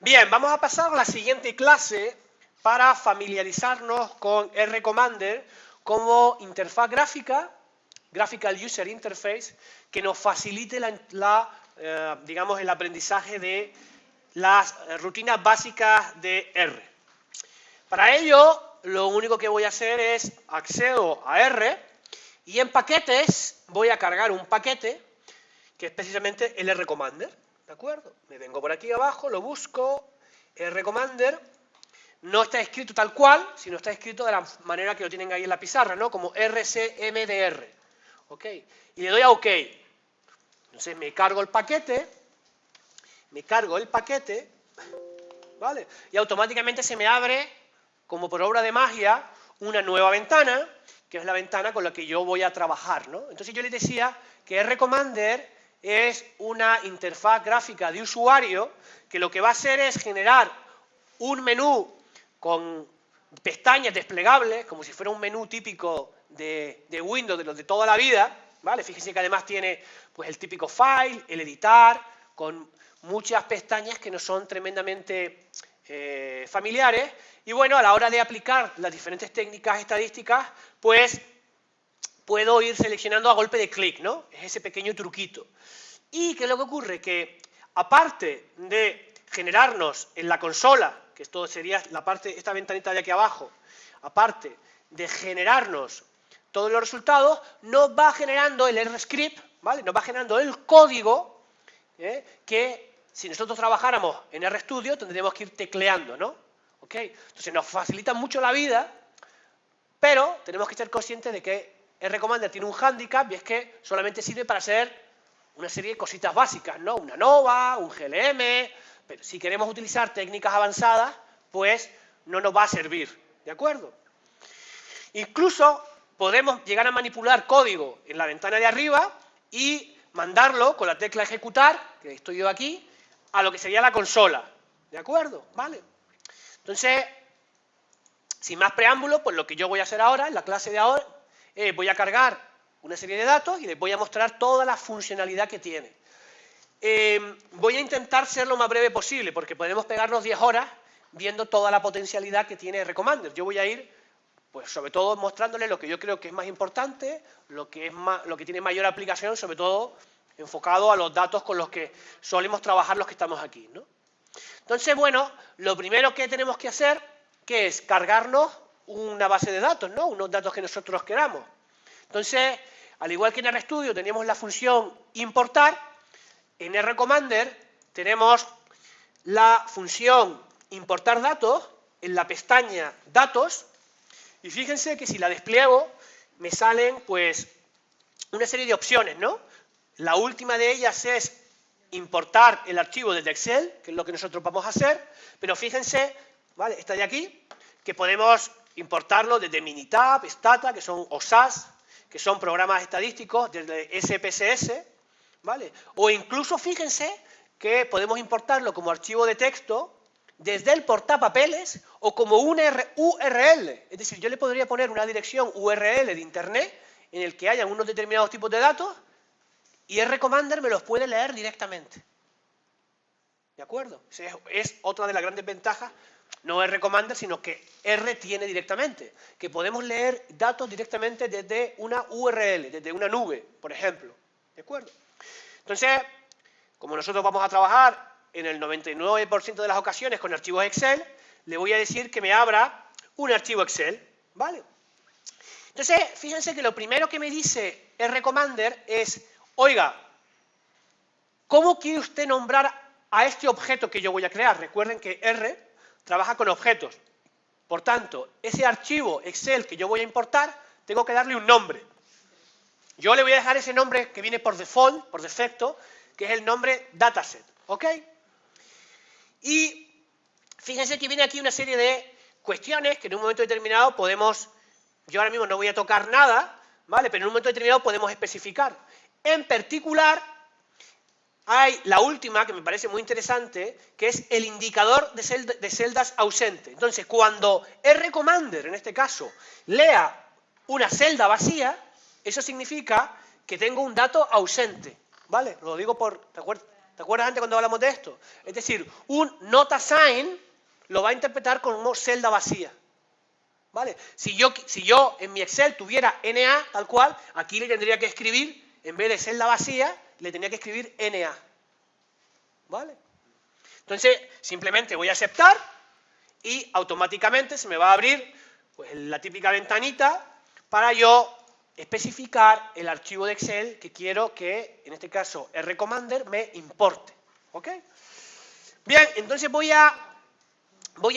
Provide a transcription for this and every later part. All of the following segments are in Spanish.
Bien, vamos a pasar a la siguiente clase para familiarizarnos con RCommander como interfaz gráfica, Graphical User Interface, que nos facilite digamos, el aprendizaje de las rutinas básicas de R. Para ello, lo único que voy a hacer es accedo a R y en paquetes voy a cargar un paquete que es precisamente el RCommander, ¿de acuerdo? Me vengo por aquí abajo, lo busco, RCommander, no está escrito tal cual, sino está escrito de la manera que lo tienen ahí en la pizarra, ¿no? Como RCMDR, ¿ok? Y le doy a OK. Entonces me cargo el paquete, ¿vale? Y automáticamente se me abre, como por obra de magia, una nueva ventana, que es la ventana con la que yo voy a trabajar, ¿no? Entonces yo les decía que RCommander es una interfaz gráfica de usuario que lo que va a hacer es generar un menú con pestañas desplegables, como si fuera un menú típico de Windows, de los de toda la vida, ¿vale? Fíjense que además tiene pues, el típico file, el editar, con muchas pestañas que no son tremendamente familiares, y bueno, a la hora de aplicar las diferentes técnicas estadísticas, pues puedo ir seleccionando a golpe de clic, ¿no? Es ese pequeño truquito. ¿Y qué es lo que ocurre? Que aparte de generarnos en la consola, que esto sería la parte, esta ventanita de aquí abajo, aparte de generarnos todos los resultados, nos va generando el RScript, ¿vale? Nos va generando el código que si nosotros trabajáramos en RStudio tendríamos que ir tecleando, ¿no? ¿Ok? Entonces nos facilita mucho la vida, pero tenemos que ser conscientes de que RCommander tiene un hándicap y es que solamente sirve para hacer una serie de cositas básicas, ¿no? Una NOVA, un GLM, pero si queremos utilizar técnicas avanzadas, pues no nos va a servir, ¿de acuerdo? Incluso podemos llegar a manipular código en la ventana de arriba y mandarlo con la tecla ejecutar, que estoy yo aquí, a lo que sería la consola, ¿de acuerdo? ¿Vale? Entonces, sin más preámbulos, pues lo que yo voy a hacer ahora, en la clase de ahora, voy a cargar una serie de datos y les voy a mostrar toda la funcionalidad que tiene. Voy a intentar ser lo más breve posible, porque podemos pegarnos 10 horas viendo toda la potencialidad que tiene RCommander. Yo voy a ir, pues sobre todo mostrándoles lo que yo creo que es más importante, lo que tiene mayor aplicación, sobre todo enfocado a los datos con los que solemos trabajar los que estamos aquí, ¿no? Entonces, bueno, lo primero que tenemos que hacer, que es cargarnos una base de datos, ¿no? Unos datos que nosotros queramos. Entonces, al igual que en RStudio teníamos la función importar, en RCommander tenemos la función importar datos en la pestaña datos, y fíjense que si la despliego me salen pues una serie de opciones, ¿no? La última de ellas es importar el archivo desde Excel, que es lo que nosotros vamos a hacer, pero fíjense, ¿vale? Esta de aquí, que podemos importarlo desde Minitab, Stata, que son SAS, que son programas estadísticos, desde SPSS, ¿vale? O incluso fíjense que podemos importarlo como archivo de texto desde el portapapeles o como una URL. Es decir, yo le podría poner una dirección URL de Internet en el que hayan unos determinados tipos de datos y RCommander me los puede leer directamente. ¿De acuerdo? Es otra de las grandes ventajas, no RCommander, sino que R tiene directamente, que podemos leer datos directamente desde una URL, desde una nube, por ejemplo. ¿De acuerdo? Entonces, como nosotros vamos a trabajar en el 99% de las ocasiones con archivos Excel, le voy a decir que me abra un archivo Excel, ¿vale? Entonces, fíjense que lo primero que me dice RCommander es, oiga, ¿cómo quiere usted nombrar a este objeto que yo voy a crear? Recuerden que R trabaja con objetos. Por tanto, ese archivo Excel que yo voy a importar, tengo que darle un nombre. Yo le voy a dejar ese nombre que viene por default, por defecto, que es el nombre dataset, ¿ok? Y fíjense que viene aquí una serie de cuestiones que en un momento determinado podemos, yo ahora mismo no voy a tocar nada, ¿vale? Pero en un momento determinado podemos especificar. En particular, hay la última, que me parece muy interesante, que es el indicador de celdas ausente. Entonces, cuando RCommander, en este caso, lea una celda vacía, eso significa que tengo un dato ausente, ¿vale? Lo digo por, ¿de acuerdo? ¿Te acuerdas antes cuando hablamos de esto? Es decir, un not assign lo va a interpretar como celda vacía. ¿Vale? Si yo en mi Excel tuviera NA tal cual, aquí le tendría que escribir, en vez de celda vacía, le tendría que escribir NA. ¿Vale? Entonces, simplemente voy a aceptar y automáticamente se me va a abrir pues, la típica ventanita para yo especificar el archivo de Excel que quiero que, en este caso, RCommander me importe. ¿Ok? Bien, entonces voy a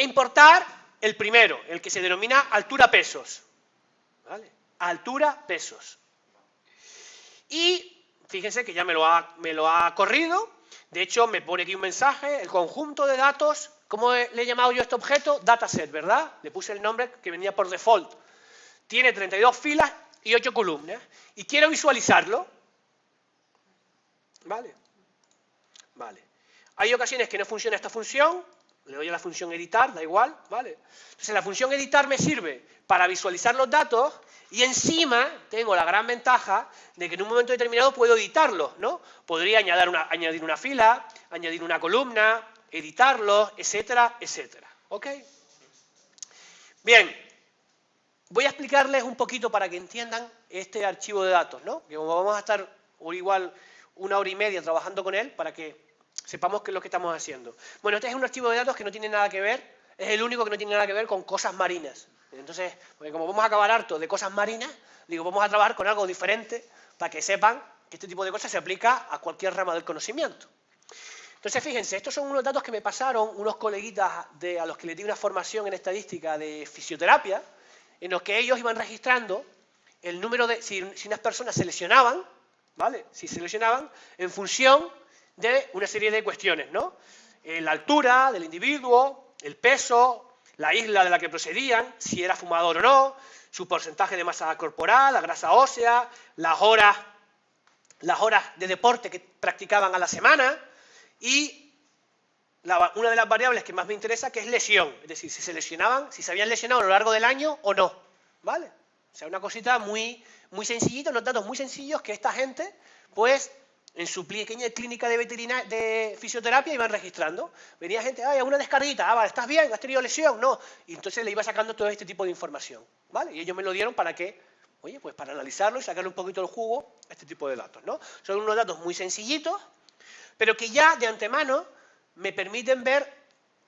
importar el primero, el que se denomina altura pesos. ¿Vale? Altura pesos. Y fíjense que ya me lo ha corrido. De hecho, me pone aquí un mensaje, el conjunto de datos, ¿cómo le he llamado yo a este objeto? Dataset, ¿verdad? Le puse el nombre que venía por default. Tiene 32 filas y 8 columnas. Y quiero visualizarlo. ¿Vale? Vale. Hay ocasiones que no funciona esta función. Le doy a la función editar, da igual, ¿vale? Entonces la función editar me sirve para visualizar los datos y encima tengo la gran ventaja de que en un momento determinado puedo editarlos, ¿no? Podría añadir una fila, añadir una columna, editarlos, etcétera, etcétera. ¿Ok? Bien, voy a explicarles un poquito para que entiendan este archivo de datos, ¿no? Que como vamos a estar igual 1 hora y media trabajando con él para que sepamos qué es lo que estamos haciendo. Bueno, este es un archivo de datos que no tiene nada que ver, es el único que no tiene nada que ver con cosas marinas. Entonces, porque como vamos a acabar harto de cosas marinas, digo, vamos a trabajar con algo diferente para que sepan que este tipo de cosas se aplica a cualquier rama del conocimiento. Entonces, fíjense, estos son unos datos que me pasaron unos coleguitas a los que les di una formación en estadística de fisioterapia, en los que ellos iban registrando el número de, si unas personas se lesionaban, ¿vale? Si se lesionaban, en función de una serie de cuestiones, ¿no? La altura del individuo, el peso, la isla de la que procedían, si era fumador o no, su porcentaje de masa corporal, la grasa ósea, las horas de deporte que practicaban a la semana y una de las variables que más me interesa, que es lesión, es decir, si se lesionaban, si se habían lesionado a lo largo del año o no, ¿vale? O sea, una cosita muy, muy sencillita, unos datos muy sencillos que esta gente, pues, en su pequeña clínica de fisioterapia iban registrando. Venía gente, ay, una descarguita, vale, ¿estás bien? ¿Has tenido lesión? No. Y entonces le iba sacando todo este tipo de información, ¿vale? Y ellos me lo dieron para que, oye, pues para analizarlo y sacarle un poquito el jugo a este tipo de datos, ¿no? Son unos datos muy sencillitos, pero que ya de antemano me permiten ver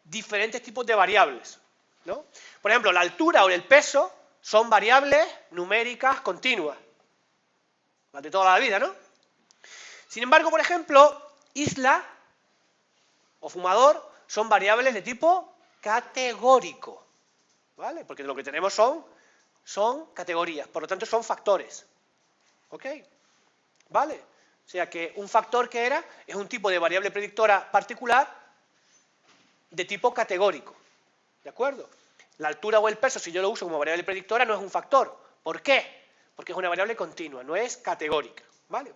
diferentes tipos de variables, ¿no? Por ejemplo, la altura o el peso son variables numéricas continuas, las de toda la vida, ¿no? Sin embargo, por ejemplo, isla o fumador son variables de tipo categórico, ¿vale? Porque lo que tenemos son categorías, por lo tanto son factores, ¿ok? ¿Vale? O sea que un factor que es un tipo de variable predictora particular de tipo categórico, ¿de acuerdo? La altura o el peso, si yo lo uso como variable predictora, no es un factor. ¿Por qué? Porque es una variable continua, no es categórica, ¿vale?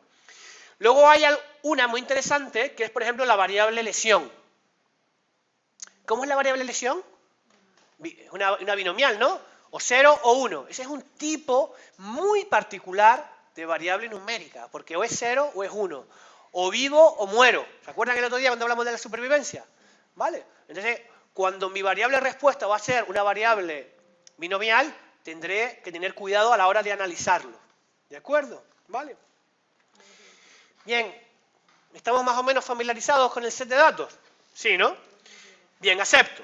Luego hay una muy interesante, que es, por ejemplo, la variable lesión. ¿Cómo es la variable lesión? Una binomial, ¿no? O 0 o 1. Ese es un tipo muy particular de variable numérica, porque o es 0 o es 1. O vivo o muero. ¿Se acuerdan el otro día cuando hablamos de la supervivencia? ¿Vale? Entonces, cuando mi variable respuesta va a ser una variable binomial, tendré que tener cuidado a la hora de analizarlo. ¿De acuerdo? ¿Vale? Bien, ¿estamos más o menos familiarizados con el set de datos? Sí, ¿no? Bien, acepto.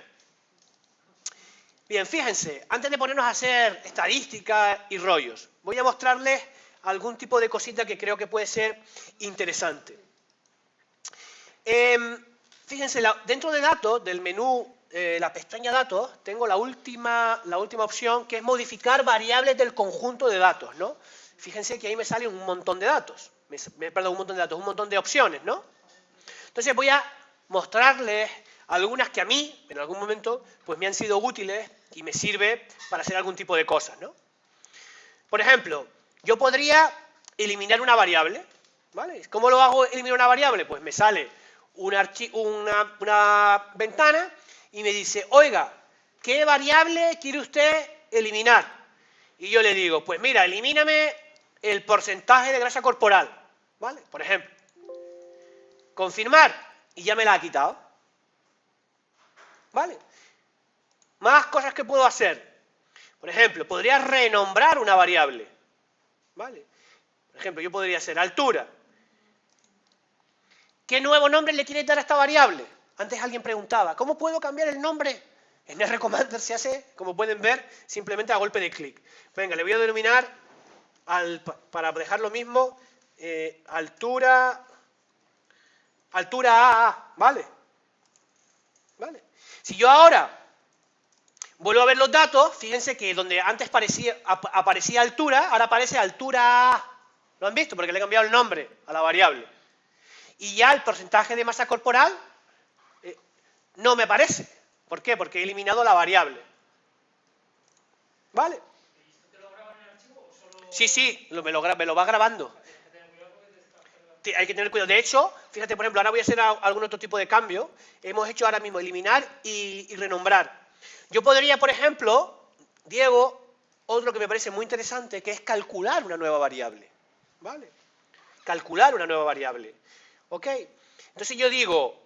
Bien, fíjense, antes de ponernos a hacer estadística y rollos, voy a mostrarles algún tipo de cosita que creo que puede ser interesante. Fíjense, dentro de datos, del menú, la pestaña datos, tengo la última opción, que es modificar variables del conjunto de datos, ¿no? Fíjense que ahí me sale un montón de datos. Perdón, un montón de opciones, ¿no? Entonces voy a mostrarles algunas que a mí, en algún momento, pues me han sido útiles y me sirve para hacer algún tipo de cosas, ¿no? Por ejemplo, yo podría eliminar una variable, ¿vale? ¿Cómo lo hago eliminar una variable? Pues me sale una ventana y me dice, oiga, ¿qué variable quiere usted eliminar? Y yo le digo, pues mira, elimíname el porcentaje de grasa corporal, ¿vale? Por ejemplo. confirmar, y ya me la ha quitado. ¿Vale? Más cosas que puedo hacer. Por ejemplo, podría renombrar una variable. ¿Vale? Por ejemplo, yo podría hacer altura. ¿Qué nuevo nombre le quieres dar a esta variable? Antes alguien preguntaba, ¿cómo puedo cambiar el nombre? En RCommander se hace, como pueden ver, simplemente a golpe de clic. Venga, le voy a denominar, para dejar lo mismo, altura AA, ¿vale? ¿Vale? Si yo ahora vuelvo a ver los datos, fíjense que donde antes aparecía altura, ahora aparece altura AA. ¿Lo han visto? Porque le he cambiado el nombre a la variable. Y ya el porcentaje de masa corporal no me aparece. ¿Por qué? Porque he eliminado la variable. ¿Vale? ¿Te lo graba en el archivo o solo...? Sí, me lo va grabando. Hay que tener cuidado. De hecho, fíjate, por ejemplo, ahora voy a hacer algún otro tipo de cambio. Hemos hecho ahora mismo eliminar y renombrar. Yo podría, por ejemplo, Diego, otro que me parece muy interesante, que es calcular una nueva variable. ¿Vale? Calcular una nueva variable. ¿Ok? Entonces yo digo,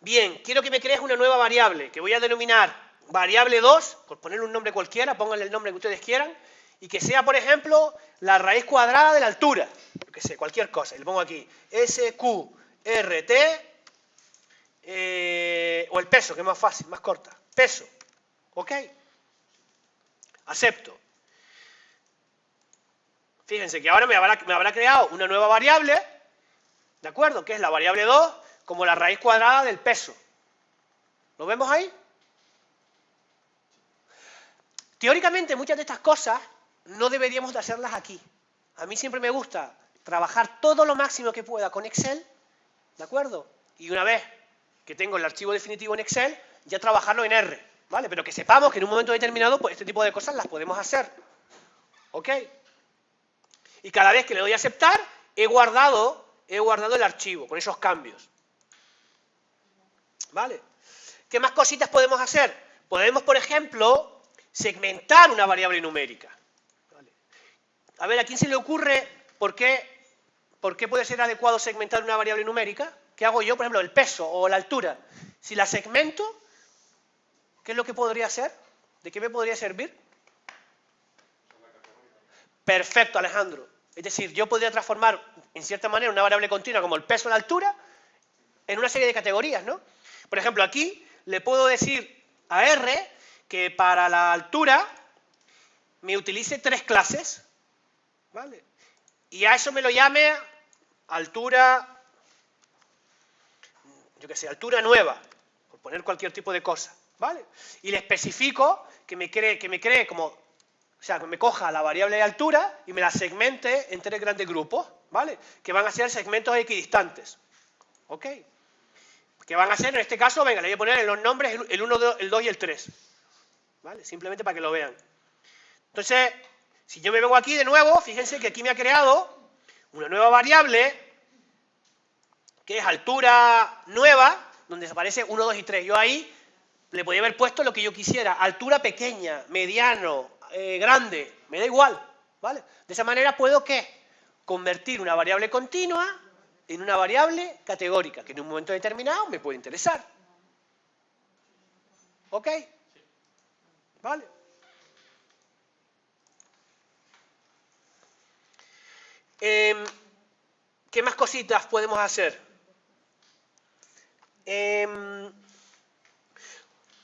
bien, quiero que me crees una nueva variable, que voy a denominar variable 2, por ponerle un nombre cualquiera, pónganle el nombre que ustedes quieran, y que sea, por ejemplo, la raíz cuadrada de la altura. Yo qué sé, cualquier cosa. Y le pongo aquí SQRT, o el peso, que es más fácil, más corta. Peso. ¿Ok? Acepto. Fíjense que ahora me habrá creado una nueva variable, ¿de acuerdo? Que es la variable 2, como la raíz cuadrada del peso. ¿Lo vemos ahí? Teóricamente, muchas de estas cosas no deberíamos de hacerlas aquí. A mí siempre me gusta trabajar todo lo máximo que pueda con Excel, ¿de acuerdo? Y una vez que tengo el archivo definitivo en Excel, ya trabajarlo en R, ¿vale? Pero que sepamos que en un momento determinado, pues este tipo de cosas las podemos hacer. ¿Ok? Y cada vez que le doy a aceptar, he guardado el archivo con esos cambios. ¿Vale? ¿Qué más cositas podemos hacer? Podemos, por ejemplo, segmentar una variable numérica. ¿Vale? A ver, ¿a quién se le ocurre por qué puede ser adecuado segmentar una variable numérica? ¿Qué hago yo, por ejemplo, el peso o la altura? Si la segmento, ¿qué es lo que podría hacer? ¿De qué me podría servir? Perfecto, Alejandro. Es decir, yo podría transformar, en cierta manera, una variable continua como el peso o la altura en una serie de categorías, ¿no? Por ejemplo, aquí le puedo decir a R que para la altura me utilice 3 clases, ¿vale? Y a eso me lo llame altura, yo qué sé, altura nueva, por poner cualquier tipo de cosa, ¿vale? Y le especifico que me cree como, o sea, que me coja la variable de altura y me la segmente en 3 grandes grupos, ¿vale? Que van a ser segmentos equidistantes, ¿ok? Que van a ser, en este caso, venga, le voy a poner en los nombres el 1, el 2 y el 3, ¿vale? Simplemente para que lo vean. Entonces, si yo me vengo aquí de nuevo, fíjense que aquí me ha creado una nueva variable, que es altura nueva, donde aparece 1, 2 y 3. Yo ahí le podía haber puesto lo que yo quisiera, altura pequeña, mediano, grande, me da igual, ¿vale? De esa manera puedo, ¿qué? Convertir una variable continua en una variable categórica, que en un momento determinado me puede interesar. ¿Ok? ¿Vale? ¿Qué más cositas podemos hacer?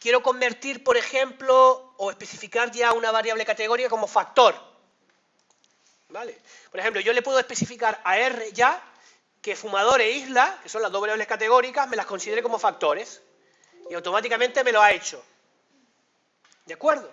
Quiero convertir, por ejemplo, o especificar ya una variable categórica como factor. ¿Vale? Por ejemplo, yo le puedo especificar a R ya que fumador e isla, que son las dos variables categóricas, me las considere como factores. Y automáticamente me lo ha hecho. ¿De acuerdo?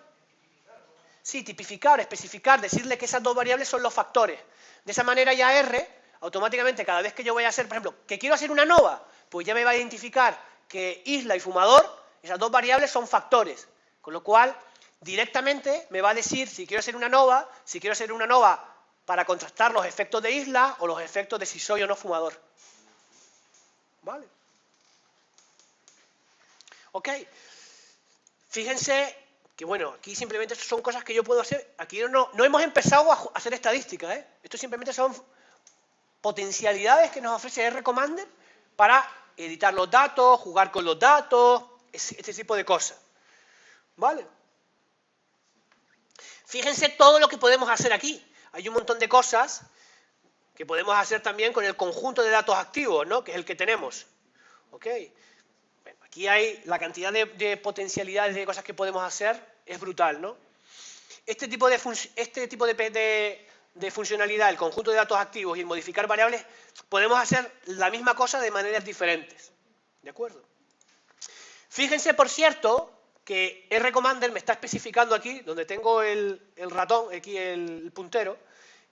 Sí, tipificar, especificar, decirle que esas dos variables son los factores. De esa manera ya R, automáticamente cada vez que yo voy a hacer, por ejemplo, que quiero hacer una nova, pues ya me va a identificar que isla y fumador, esas dos variables son factores. Con lo cual, directamente me va a decir si quiero hacer una nova para contrastar los efectos de isla o los efectos de si soy o no fumador. ¿Vale? ¿Ok? Fíjense que, bueno, aquí simplemente son cosas que yo puedo hacer. Aquí no hemos empezado a hacer estadística, ¿eh? Esto simplemente son potencialidades que nos ofrece RCommander para editar los datos, jugar con los datos, este tipo de cosas. ¿Vale? Fíjense todo lo que podemos hacer aquí. Hay un montón de cosas que podemos hacer también con el conjunto de datos activos, ¿no? Que es el que tenemos. ¿Ok? Bueno, aquí hay la cantidad de potencialidades de cosas que podemos hacer, es brutal, ¿no? Este tipo de funcionalidad, el conjunto de datos activos y el modificar variables, podemos hacer la misma cosa de maneras diferentes. ¿De acuerdo? Fíjense, por cierto, que RCommander me está especificando aquí, donde tengo el ratón, aquí el puntero,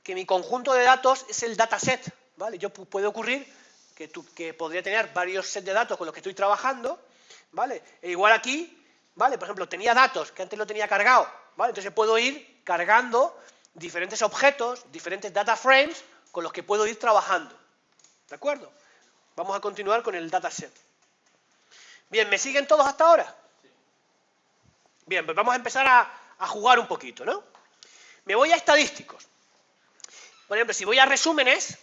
que mi conjunto de datos es el dataset, ¿vale? Puede ocurrir que podría tener varios sets de datos con los que estoy trabajando, ¿vale? E igual aquí, ¿vale? Por ejemplo, tenía datos que antes lo tenía cargado, ¿vale? Entonces puedo ir cargando diferentes objetos, diferentes data frames con los que puedo ir trabajando, ¿de acuerdo? Vamos a continuar con el dataset. Bien, ¿me siguen todos hasta ahora? Bien, pues vamos a empezar a jugar un poquito, ¿no? Me voy a estadísticos. Por ejemplo, si voy a resúmenes,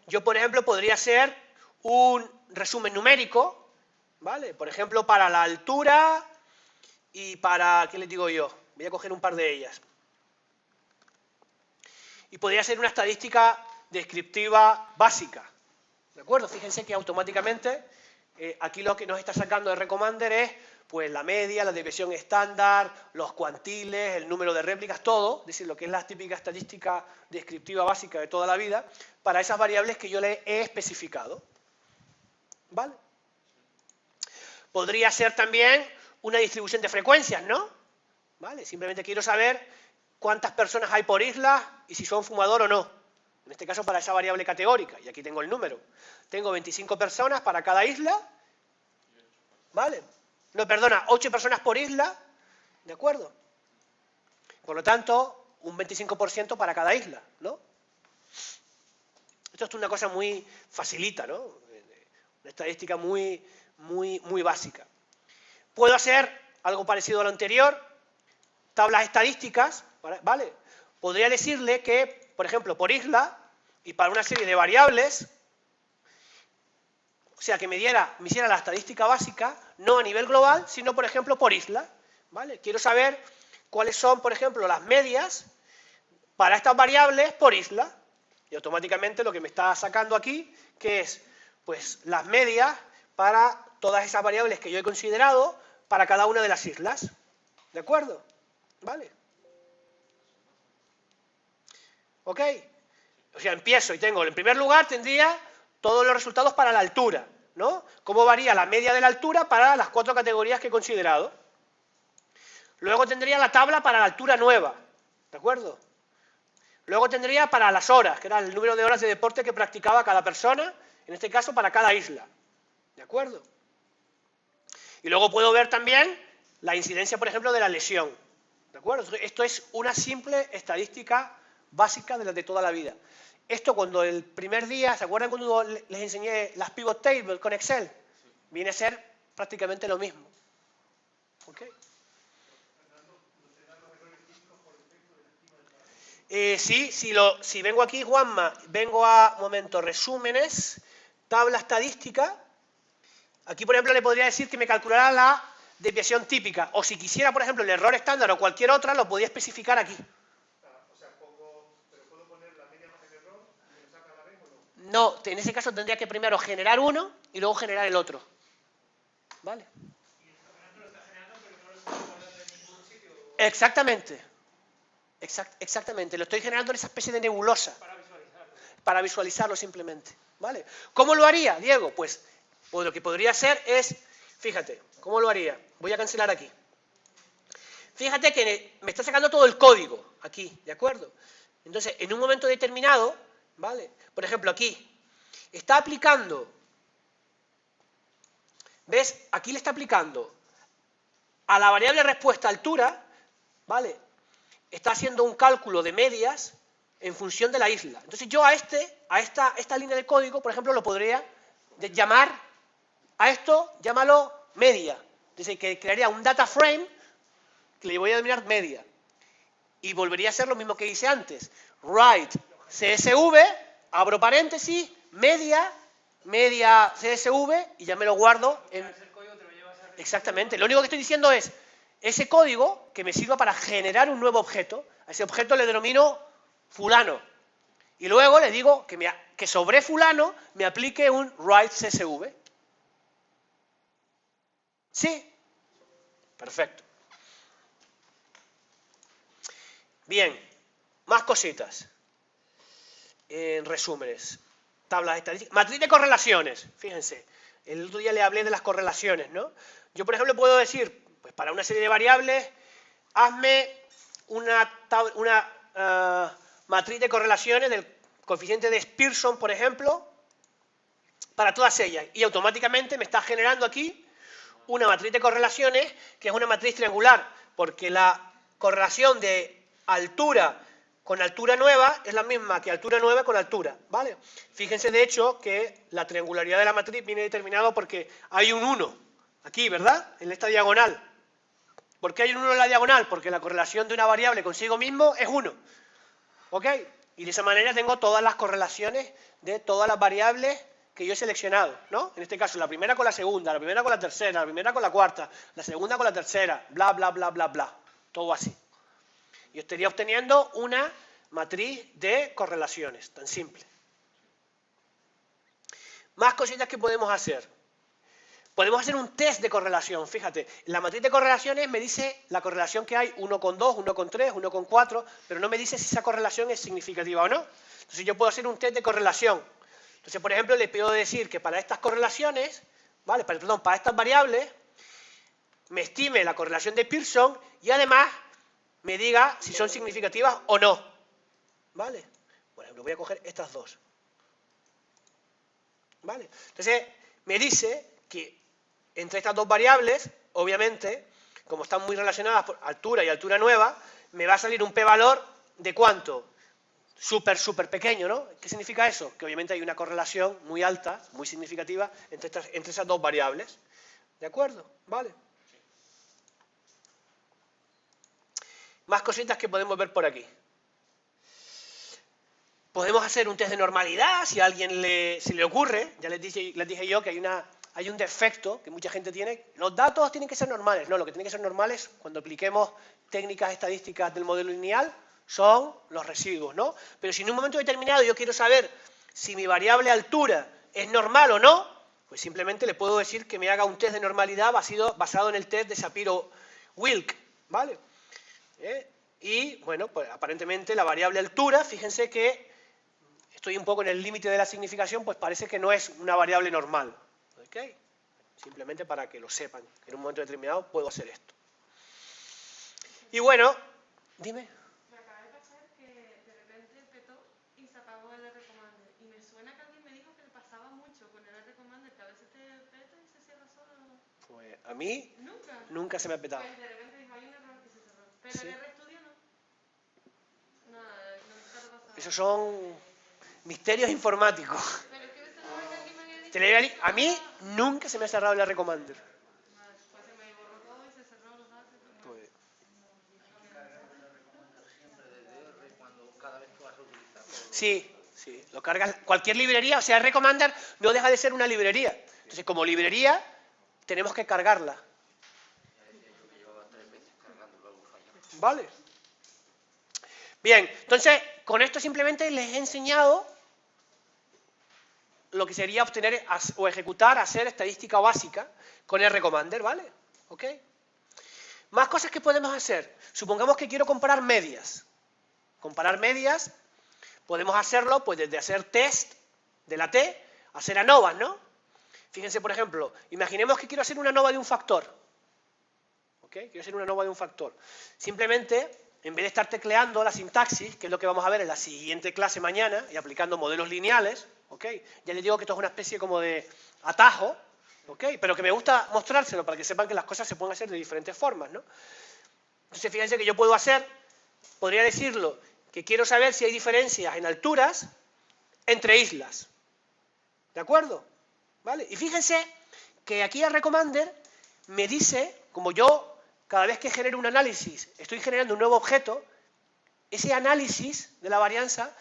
yo, por ejemplo, podría hacer un resumen numérico, ¿vale? Por ejemplo, para la altura y para, ¿qué les digo yo? Voy a coger un par de ellas. Y podría ser una estadística descriptiva básica, ¿de acuerdo? Fíjense que automáticamente aquí lo que nos está sacando de RCommander es pues la media, la desviación estándar, los cuantiles, el número de réplicas, todo, es decir, lo que es la típica estadística descriptiva básica de toda la vida, para esas variables que yo le he especificado. ¿Vale? Podría ser también una distribución de frecuencias, ¿no? ¿Vale? Simplemente quiero saber cuántas personas hay por isla y si son fumador o no. En este caso para esa variable categórica, y aquí tengo el número. Tengo 25 personas para cada isla, ¿vale? No, perdona, 8 personas por isla, ¿de acuerdo? Por lo tanto, un 25% para cada isla, ¿no? Esto es una cosa muy facilita, ¿no? Una estadística muy básica. Puedo hacer algo parecido a lo anterior, tablas estadísticas, ¿vale? Podría decirle que, por ejemplo, por isla y para una serie de variables, o sea, que me hiciera la estadística básica, no a nivel global, sino, por ejemplo, por isla, ¿vale? Quiero saber cuáles son, por ejemplo, las medias para estas variables por isla. Y automáticamente lo que me está sacando aquí, que es, pues, las medias para todas esas variables que yo he considerado para cada una de las islas. ¿De acuerdo? ¿Vale? ¿Ok? O sea, empiezo y tengo, en primer lugar, tendría todos los resultados para la altura, ¿no? Cómo varía la media de la altura para las 4 categorías que he considerado. Luego tendría la tabla para la altura nueva, ¿de acuerdo? Luego tendría para las horas, que era el número de horas de deporte que practicaba cada persona, en este caso para cada isla, ¿de acuerdo? Y luego puedo ver también la incidencia, por ejemplo, de la lesión, ¿de acuerdo? Esto es una simple estadística básica de las de toda la vida. Esto cuando el primer día, ¿se acuerdan cuando les enseñé las pivot tables con Excel? Viene a ser prácticamente lo mismo. ¿Ok? Sí, si vengo aquí, Juanma, vengo a, un momento, resúmenes, tabla estadística. Aquí, por ejemplo, le podría decir que me calculará la desviación típica. O si quisiera, por ejemplo, el error estándar o cualquier otra, lo podía especificar aquí. No, en ese caso tendría que primero generar uno y luego generar el otro. ¿Vale? Exactamente. Exactamente. Lo estoy generando en esa especie de nebulosa. Para visualizarlo simplemente. ¿Vale? ¿Cómo lo haría, Diego? Pues lo que podría hacer es, fíjate, ¿cómo lo haría? Voy a cancelar aquí. Fíjate que me está sacando todo el código aquí, ¿de acuerdo? Entonces, en un momento determinado, ¿vale? Por ejemplo, aquí, está aplicando, ¿ves? Aquí le está aplicando a la variable respuesta altura, ¿vale? Está haciendo un cálculo de medias en función de la isla. Entonces yo a esta línea de código, por ejemplo, lo podría llamar, a esto, llámalo media. Entonces que crearía un data frame que le voy a denominar media. Y volvería a ser lo mismo que hice antes. Write CSV abro paréntesis, media CSV y ya me lo guardo en... Exactamente. Lo único que estoy diciendo es, ese código que me sirva para generar un nuevo objeto, a ese objeto le denomino fulano. Y luego le digo que sobre fulano me aplique un write CSV. ¿Sí? Perfecto. Bien, más cositas. En resúmenes. Tablas estadísticas. Matriz de correlaciones. Fíjense, el otro día le hablé de las correlaciones, ¿no? Yo, por ejemplo, puedo decir, pues para una serie de variables, hazme una matriz de correlaciones del coeficiente de Pearson, por ejemplo, para todas ellas. Y automáticamente me está generando aquí una matriz de correlaciones que es una matriz triangular, porque la correlación de altura con altura nueva es la misma que altura nueva con altura, ¿vale? Fíjense, de hecho, que la triangularidad de la matriz viene determinado porque hay un 1 aquí, ¿verdad? En esta diagonal. ¿Por qué hay un 1 en la diagonal? Porque la correlación de una variable consigo mismo es 1. ¿Ok? Y de esa manera tengo todas las correlaciones de todas las variables que yo he seleccionado, ¿no? En este caso, la primera con la segunda, la primera con la tercera, la primera con la cuarta, la segunda con la tercera, bla, bla, bla, bla, bla. Todo así. Yo estaría obteniendo una matriz de correlaciones, tan simple. Más cositas que podemos hacer. Podemos hacer un test de correlación, fíjate. La matriz de correlaciones me dice la correlación que hay 1 con 2, 1 con 3, 1 con 4, pero no me dice si esa correlación es significativa o no. Entonces yo puedo hacer un test de correlación. Entonces, por ejemplo, le puedo decir que para estas correlaciones, ¿vale? Perdón, para estas variables, me estime la correlación de Pearson y además me diga si son significativas o no. ¿Vale? Por ejemplo, voy a coger estas dos. ¿Vale? Entonces, me dice que entre estas dos variables, obviamente, como están muy relacionadas por altura y altura nueva, me va a salir un p-valor de ¿cuánto? Súper pequeño, ¿no? ¿Qué significa eso? Que obviamente hay una correlación muy alta, muy significativa, entre esas dos variables. ¿De acuerdo? ¿Vale? Más cositas que podemos ver por aquí. Podemos hacer un test de normalidad, si a alguien se le ocurre. Ya les dije yo que hay un defecto que mucha gente tiene. Los datos tienen que ser normales. No, lo que tiene que ser normal es cuando apliquemos técnicas estadísticas del modelo lineal, son los residuos, ¿no? Pero si en un momento determinado yo quiero saber si mi variable altura es normal o no, pues simplemente le puedo decir que me haga un test de normalidad basado en el test de Shapiro-Wilk, ¿vale? Y, bueno, pues aparentemente la variable altura, fíjense que estoy un poco en el límite de la significación, pues parece que no es una variable normal, ¿ok? Simplemente para que lo sepan, que en un momento determinado puedo hacer esto. Y bueno, dime. Pues a mí nunca se me ha petado. Pues de repente dijo, hay un error que se cerró. Pero ¿Sí? el RStudio no. Nada, no está pasando. Esos son misterios informáticos. Pero es que me sonaba que alguien me había dicho. A mí nunca se me ha cerrado el RCommander. Pues se me borró todo y se cerró los datos. Pues, sí, lo cargas. Cualquier librería, o sea, RCommander no deja de ser una librería. Entonces, como librería, tenemos que cargarla. ¿Vale? Bien, entonces, con esto simplemente les he enseñado lo que sería obtener o ejecutar, hacer estadística básica con RCommander, ¿vale? ¿Ok? Más cosas que podemos hacer. Supongamos que quiero comparar medias. Comparar medias, podemos hacerlo pues desde hacer test de la T, hacer ANOVAs, ¿no? Fíjense, por ejemplo, imaginemos que quiero hacer una ANOVA de un factor. ¿Ok? Quiero hacer una ANOVA de un factor. Simplemente, en vez de estar tecleando la sintaxis, que es lo que vamos a ver en la siguiente clase mañana, y aplicando modelos lineales, ¿ok? Ya les digo que esto es una especie como de atajo, ¿ok? Pero que me gusta mostrárselo para que sepan que las cosas se pueden hacer de diferentes formas, ¿no? Entonces, fíjense que yo podría decirlo, que quiero saber si hay diferencias en alturas entre islas. ¿De acuerdo? ¿Vale? Y fíjense que aquí el RCommander me dice, como yo cada vez que genero un análisis estoy generando un nuevo objeto, ese análisis de la varianza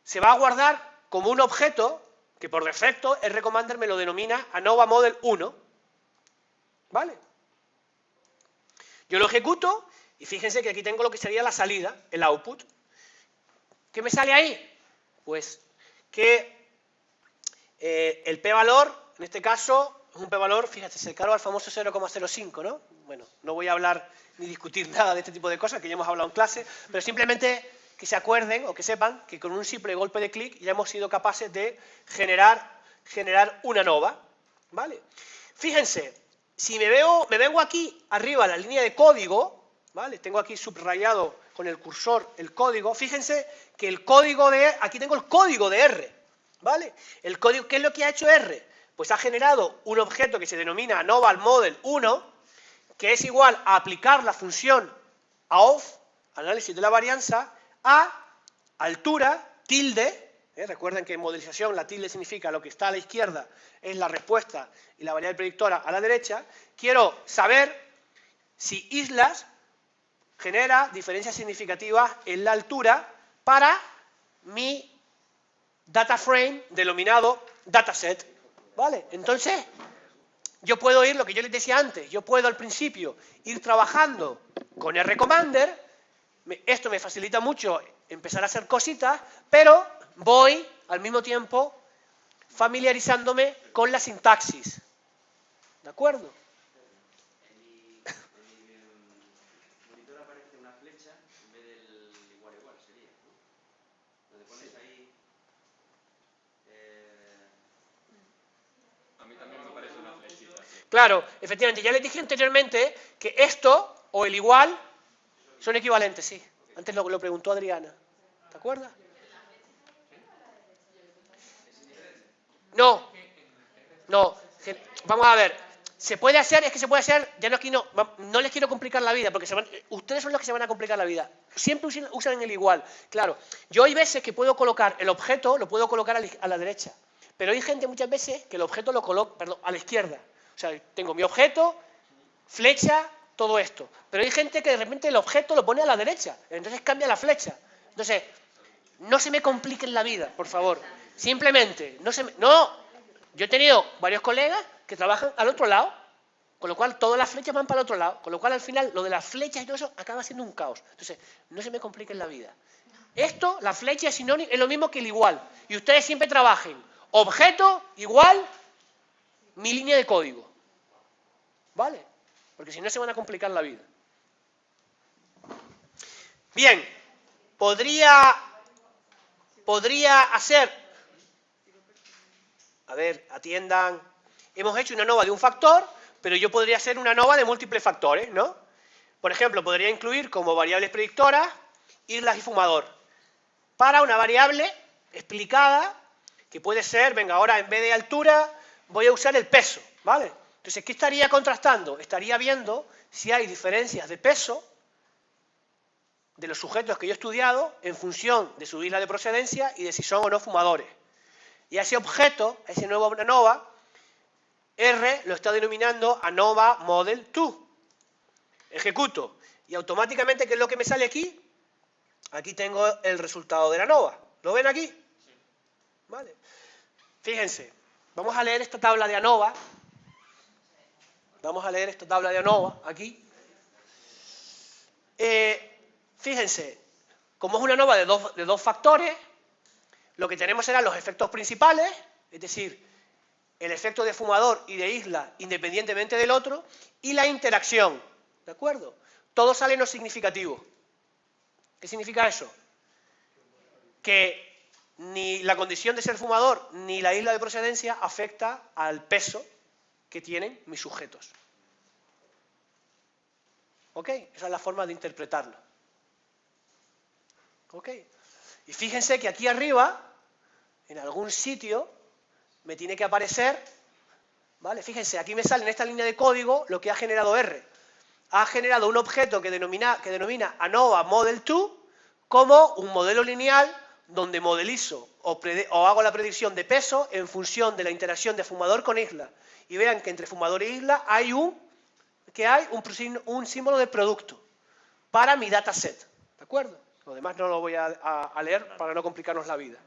se va a guardar como un objeto que por defecto el Recommander me lo denomina ANOVA Model 1. ¿Vale? Yo lo ejecuto y fíjense que aquí tengo lo que sería la salida, el output. ¿Qué me sale ahí? Pues que el p-valor, en este caso, es un p-valor, fíjate, cercano al famoso 0,05, ¿no? Bueno, no voy a hablar ni discutir nada de este tipo de cosas que ya hemos hablado en clase, pero simplemente que se acuerden o que sepan que con un simple golpe de clic ya hemos sido capaces de generar una ANOVA, ¿vale? Fíjense, si me vengo aquí arriba a la línea de código, ¿vale? Tengo aquí subrayado con el cursor el código, fíjense que el código de, aquí tengo el código de R, ¿vale? El código, ¿qué es lo que ha hecho R? Pues ha generado un objeto que se denomina ANOVA Model 1, que es igual a aplicar la función AOF, análisis de la varianza, a altura, tilde, recuerden que en modelización la tilde significa lo que está a la izquierda es la respuesta y la variable predictora a la derecha. Quiero saber si islas genera diferencias significativas en la altura para mi data frame denominado dataset, ¿vale? Entonces, yo puedo ir, lo que yo les decía antes, yo puedo al principio ir trabajando con el Recommander, esto me facilita mucho empezar a hacer cositas, pero voy al mismo tiempo familiarizándome con la sintaxis, ¿de acuerdo? En mi monitor aparece una flecha en vez del igual igual, sería, ¿no? Donde pones ahí... A mí también me parece una flechita. Claro, efectivamente, ya les dije anteriormente que esto o el igual son equivalentes, sí. Antes lo preguntó Adriana, ¿te acuerdas? No, vamos a ver, se puede hacer, es que se puede hacer, ya no aquí no les quiero complicar la vida, porque ustedes son los que se van a complicar la vida, siempre usan el igual, claro, yo hay veces que puedo colocar el objeto, lo puedo colocar a la derecha, pero hay gente muchas veces que el objeto lo coloca, perdón, a la izquierda, o sea, tengo mi objeto, flecha, todo esto, pero hay gente que de repente el objeto lo pone a la derecha, entonces cambia la flecha, entonces, no se me compliquen la vida, por favor. Simplemente, no, yo he tenido varios colegas que trabajan al otro lado, con lo cual todas las flechas van para el otro lado, con lo cual al final lo de las flechas y todo eso acaba siendo un caos. Entonces, no se me compliquen la vida. Esto, la flecha es sinónimo, es lo mismo que el igual. Y ustedes siempre trabajen objeto igual mi línea de código. ¿Vale? Porque si no se van a complicar la vida. Bien, podría hacer, a ver, atiendan, hemos hecho una ANOVA de un factor, pero yo podría hacer una ANOVA de múltiples factores, ¿no? Por ejemplo, podría incluir como variables predictoras islas y fumador, para una variable explicada, que puede ser, venga, ahora en vez de altura, voy a usar el peso, ¿vale? Entonces, ¿qué estaría contrastando? Estaría viendo si hay diferencias de peso de los sujetos que yo he estudiado en función de su isla de procedencia y de si son o no fumadores. Y a ese objeto, a ese nuevo ANOVA, R lo está denominando ANOVA Model 2. Ejecuto. Y automáticamente, ¿qué es lo que me sale aquí? Aquí tengo el resultado de la ANOVA. ¿Lo ven aquí? Sí. Vale. Fíjense, vamos a leer esta tabla de ANOVA. Vamos a leer esta tabla de ANOVA aquí. Fíjense, como es una ANOVA de dos factores, lo que tenemos serán los efectos principales, es decir, el efecto de fumador y de isla independientemente del otro, y la interacción, ¿de acuerdo? Todo sale no significativo. ¿Qué significa eso? Que ni la condición de ser fumador ni la isla de procedencia afecta al peso que tienen mis sujetos. ¿Ok? Esa es la forma de interpretarlo. ¿Ok? Y fíjense que aquí arriba, en algún sitio, me tiene que aparecer, ¿vale? Fíjense, aquí me sale en esta línea de código lo que ha generado R. Ha generado un objeto que denomina ANOVA Model 2 como un modelo lineal donde modelizo o hago la predicción de peso en función de la interacción de fumador con isla. Y vean que entre fumador e isla hay un símbolo de producto para mi dataset. ¿De acuerdo? Lo demás no lo voy a leer para no complicarnos la vida.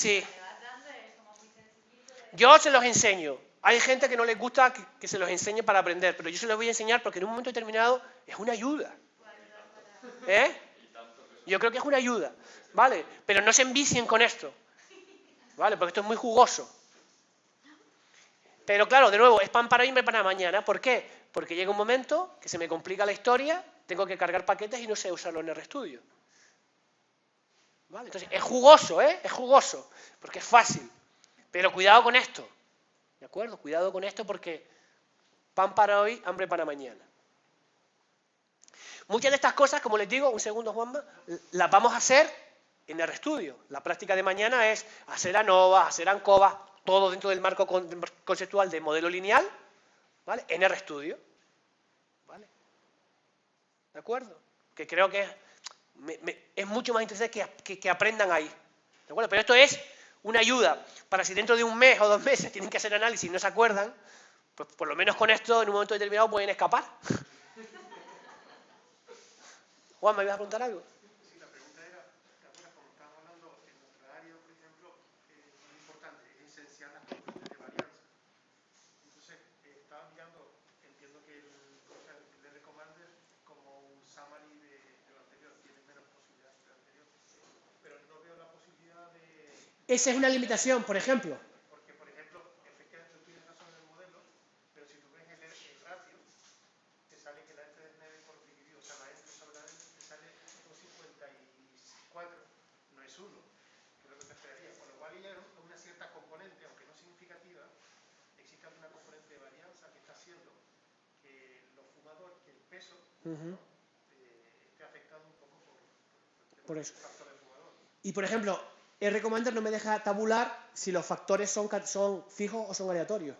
Sí. Me vas dando es como muy sencillito de... Yo se los enseño. Hay gente que no les gusta que se los enseñe para aprender, pero yo se los voy a enseñar porque en un momento determinado es una ayuda. ¿Eh? Yo creo que es una ayuda, ¿vale? Pero no se envicien con esto, ¿vale? Porque esto es muy jugoso. Pero claro, de nuevo, es pan para hoy y para mañana. ¿Por qué? Porque llega un momento que se me complica la historia, tengo que cargar paquetes y no sé usarlo en RStudio. ¿Vale? Entonces, es jugoso, ¿eh? Es jugoso, porque es fácil. Pero cuidado con esto, ¿de acuerdo? Cuidado con esto porque pan para hoy, hambre para mañana. Muchas de estas cosas, como les digo, un segundo Juanma, las vamos a hacer en RStudio. La práctica de mañana es hacer ANOVA, hacer ANCOVA, todo dentro del marco conceptual de modelo lineal, ¿vale? En RStudio, ¿vale? ¿De acuerdo? Que creo que es mucho más interesante que aprendan ahí, ¿de acuerdo? Pero esto es una ayuda para si dentro de un mes o 2 meses tienen que hacer análisis y no se acuerdan, pues por lo menos con esto en un momento determinado pueden escapar. Juan, ¿me ibas a preguntar algo? Sí, la pregunta era, ¿te acuerdas cuando estábamos hablando en nuestra área, por ejemplo, muy importante, es esencial las componentes de varianza? Entonces, estaba mirando, entiendo que el R-Commander como un summary de lo anterior, tiene menos posibilidades que el anterior, pero no veo la posibilidad de... Esa es una limitación, por ejemplo. Porque, por ejemplo, efectivamente tú tienes razón en el modelo, pero si tú ves el ratio, te sale que la F es 9 por dividido, o sea, la F sobre la F te sale 2,54, no es 1, que es lo que te esperaría. Con lo cual, ya una cierta componente, aunque no significativa, existe alguna componente de varianza que está haciendo que los fumadores, que el peso, ¿no? Esté afectado un poco por eso. el factor del fumador. Y por ejemplo, R-Commander no me deja tabular si los factores son fijos o son aleatorios.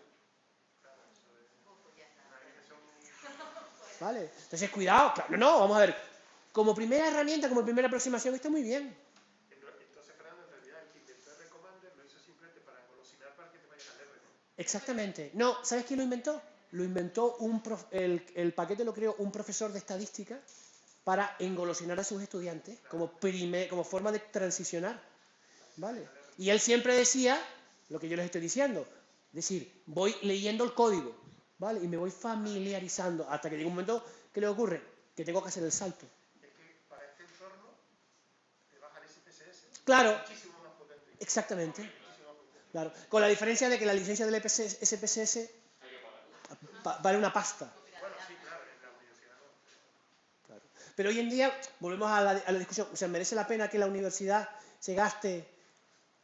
¿Vale? Entonces, cuidado. Claro, no, vamos a ver. Como primera herramienta, como primera aproximación, está muy bien. Entonces, Fernando, en realidad el que inventó el R-Commander lo hizo simplemente para engolosinar para que te vayas al R, ¿no? Exactamente. No, ¿sabes quién lo inventó? Lo inventó el paquete lo creó un profesor de estadística para engolosinar a sus estudiantes como forma de transicionar. ¿Vale? Y él siempre decía lo que yo les estoy diciendo. Es decir, voy leyendo el código, ¿vale? Y me voy familiarizando hasta que llega un momento que le ocurre que tengo que hacer el salto. Es que para este entorno te baja el SPSS. Claro. Muchísimo más potente. Exactamente. Muchísimo más potente. Claro. Con la diferencia de que la licencia del SPSS vale una pasta. Bueno, sí, claro, en la universidad no. Claro. Pero hoy en día, volvemos a la discusión, o sea, ¿merece la pena que la universidad se gaste?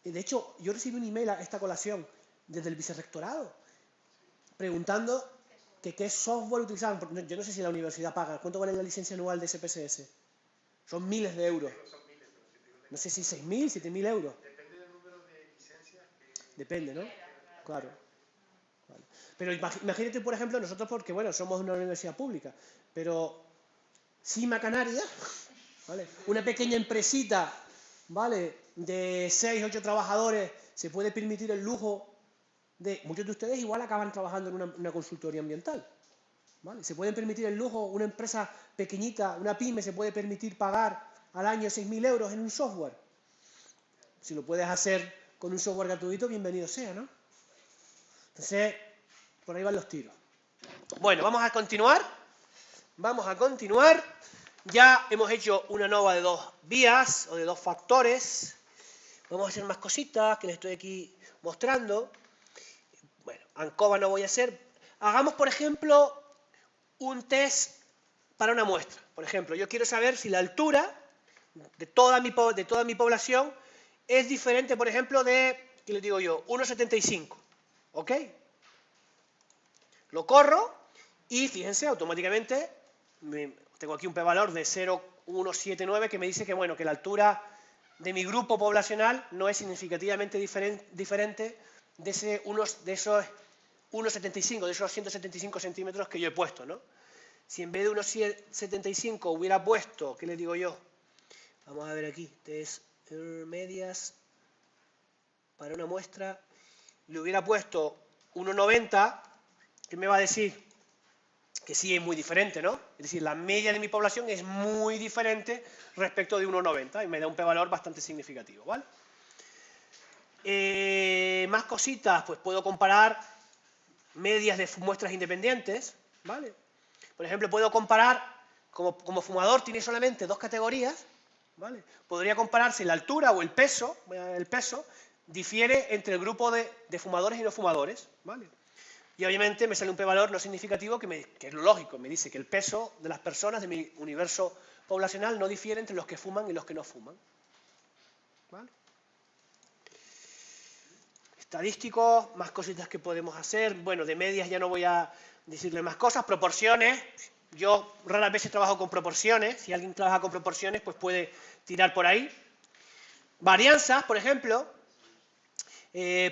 De hecho, yo recibí un email a esta colación desde el vicerrectorado preguntando que qué software utilizaban. Porque yo no sé si la universidad paga. ¿Cuánto vale la licencia anual de SPSS? Son miles de euros. Son miles, pero si te digo, No sé si 6.000, 7.000 euros. depende del número de licencias que... Depende, ¿no? Claro. Vale. Pero imagínate, por ejemplo, nosotros porque, bueno, somos una universidad pública, pero Cima Canaria, ¿vale? Una pequeña empresita, ¿vale? De 6, 8 trabajadores, se puede permitir el lujo de... Muchos de ustedes igual acaban trabajando en una consultoría ambiental, ¿vale? Se pueden permitir el lujo, una empresa pequeñita, una pyme, se puede permitir pagar al año 6.000 euros en un software. Si lo puedes hacer con un software gratuito, bienvenido sea, ¿no? Entonces, por ahí van los tiros. Bueno, vamos a continuar. Vamos a continuar. Ya hemos hecho una ANOVA de 2 vías o de 2 factores. Vamos a hacer más cositas que les estoy aquí mostrando. Bueno, ANCOVA no voy a hacer. Hagamos, por ejemplo, un test para una muestra. Por ejemplo, yo quiero saber si la altura de toda mi población es diferente, por ejemplo, de, ¿qué les digo yo? 1,75. ¿Ok? Lo corro y fíjense, automáticamente tengo aquí un p-valor de 0,179 que me dice que, bueno, que la altura de mi grupo poblacional no es significativamente diferente de esos 1,75, de esos 175 centímetros que yo he puesto, ¿no? Si en vez de 1,75 hubiera puesto, ¿qué les digo yo? Vamos a ver aquí, test medias para una muestra, le hubiera puesto 1,90, ¿qué me va a decir? Que sí es muy diferente, ¿no? Es decir, la media de mi población es muy diferente respecto de 1,90 y me da un p-valor bastante significativo, ¿vale? Más cositas, pues puedo comparar medias de muestras independientes, ¿vale? Por ejemplo, puedo comparar, como fumador tiene solamente dos categorías, ¿vale? Podría comparar si la altura o el peso difiere entre el grupo de fumadores y no fumadores, ¿vale? Y obviamente me sale un p-valor no significativo que es lo lógico, me dice que el peso de las personas de mi universo poblacional no difiere entre los que fuman y los que no fuman, ¿vale? Estadísticos, más cositas que podemos hacer. Bueno, de medias ya no voy a decirle más cosas. Proporciones, yo raras veces trabajo con proporciones. Si alguien trabaja con proporciones, pues puede tirar por ahí. Varianzas, por ejemplo.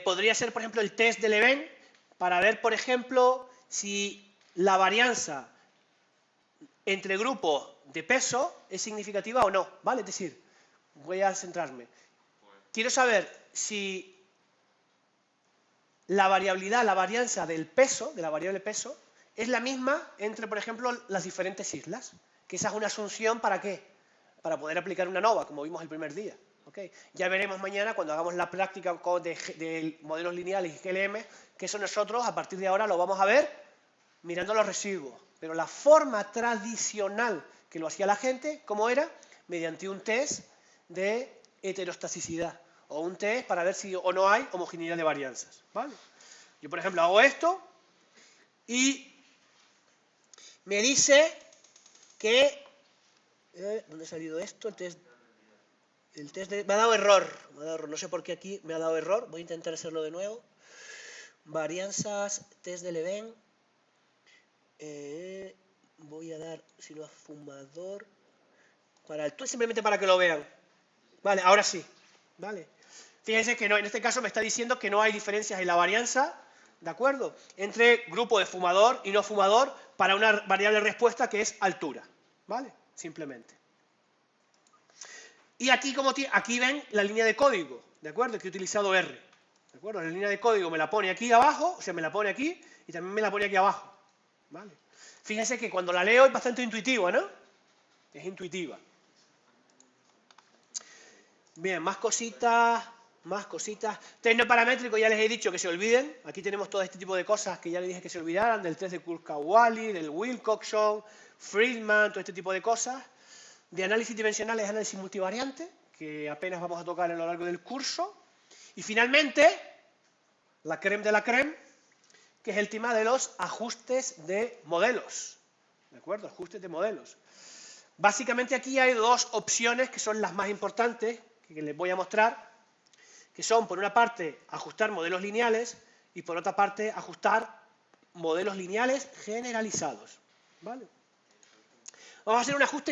Podría ser, por ejemplo, el test de Leven para ver, por ejemplo, si la varianza entre grupos de peso es significativa o no, ¿vale? Es decir, voy a centrarme. Quiero saber si la variabilidad, la varianza del peso, de la variable peso, es la misma entre, por ejemplo, las diferentes islas. Que esa es una asunción, ¿para qué? Para poder aplicar una ANOVA, como vimos el primer día. ¿Okay? Ya veremos mañana, cuando hagamos la práctica de modelos lineales y GLM, que eso nosotros, a partir de ahora, lo vamos a ver mirando los residuos. Pero la forma tradicional que lo hacía la gente, ¿cómo era? Mediante un test de heterostasticidad. O un test para ver si o no hay homogeneidad de varianzas, ¿vale? Yo, por ejemplo, hago esto y me dice que... ¿dónde ha salido esto? Me ha dado error. No sé por qué aquí me ha dado error. Voy a intentar hacerlo de nuevo. Varianzas, test de Leven. Voy a dar, si no, a fumador. Simplemente para que lo vean. Vale, ahora sí. Vale. Fíjense que no, en este caso me está diciendo que no hay diferencias en la varianza, ¿de acuerdo?, entre grupo de fumador y no fumador para una variable respuesta que es altura, ¿vale? Simplemente. Y aquí, aquí ven la línea de código, ¿de acuerdo?, que he utilizado R, ¿de acuerdo? La línea de código me la pone aquí abajo, o sea, me la pone aquí y también me la pone aquí abajo, ¿vale? Fíjense que cuando la leo es bastante intuitiva, ¿no? Es intuitiva. Bien, más cositas. Test no paramétrico, ya les he dicho que se olviden. Aquí tenemos todo este tipo de cosas que ya les dije que se olvidaran, del test de Kurzweil, del Wilcoxon, Friedman, todo este tipo de cosas. De análisis dimensional es análisis multivariante, que apenas vamos a tocar a lo largo del curso. Y finalmente, la crème de la crème, que es el tema de los ajustes de modelos. ¿De acuerdo? Ajustes de modelos. Básicamente aquí hay dos opciones que son las más importantes, que les voy a mostrar, que son, por una parte, ajustar modelos lineales y, por otra parte, ajustar modelos lineales generalizados, ¿vale? Vamos a hacer un ajuste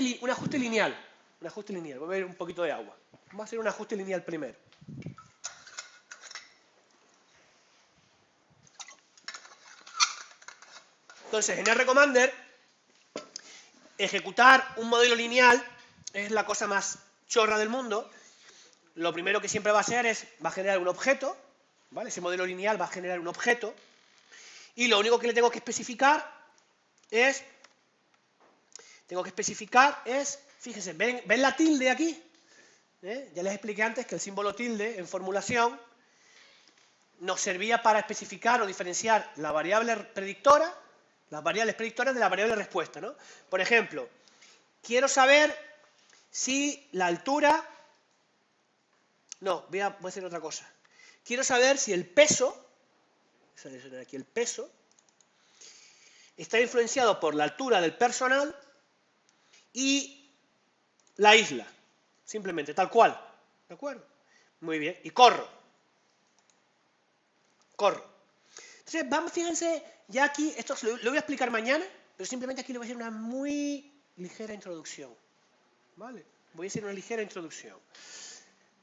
lineal. Voy a beber un poquito de agua. Vamos a hacer un ajuste lineal primero. Entonces, en R-Commander, ejecutar un modelo lineal es la cosa más chorra del mundo. Lo primero que siempre va a hacer va a generar un objeto, ¿vale? Ese modelo lineal va a generar un objeto, y lo único que le tengo que especificar es, fíjense, ¿ven la tilde aquí? Ya les expliqué antes que el símbolo tilde en formulación nos servía para especificar o diferenciar la variable predictora, las variables predictoras de la variable respuesta, ¿no? Por ejemplo, quiero saber si la altura... No, voy a hacer otra cosa. Quiero saber si el peso, aquí el peso, está influenciado por la altura del personal y la isla. Simplemente, tal cual. ¿De acuerdo? Muy bien. Y corro. Entonces, vamos, fíjense, ya aquí, esto lo voy a explicar mañana, pero simplemente aquí le voy a hacer una muy ligera introducción. ¿Vale? Voy a hacer una ligera introducción.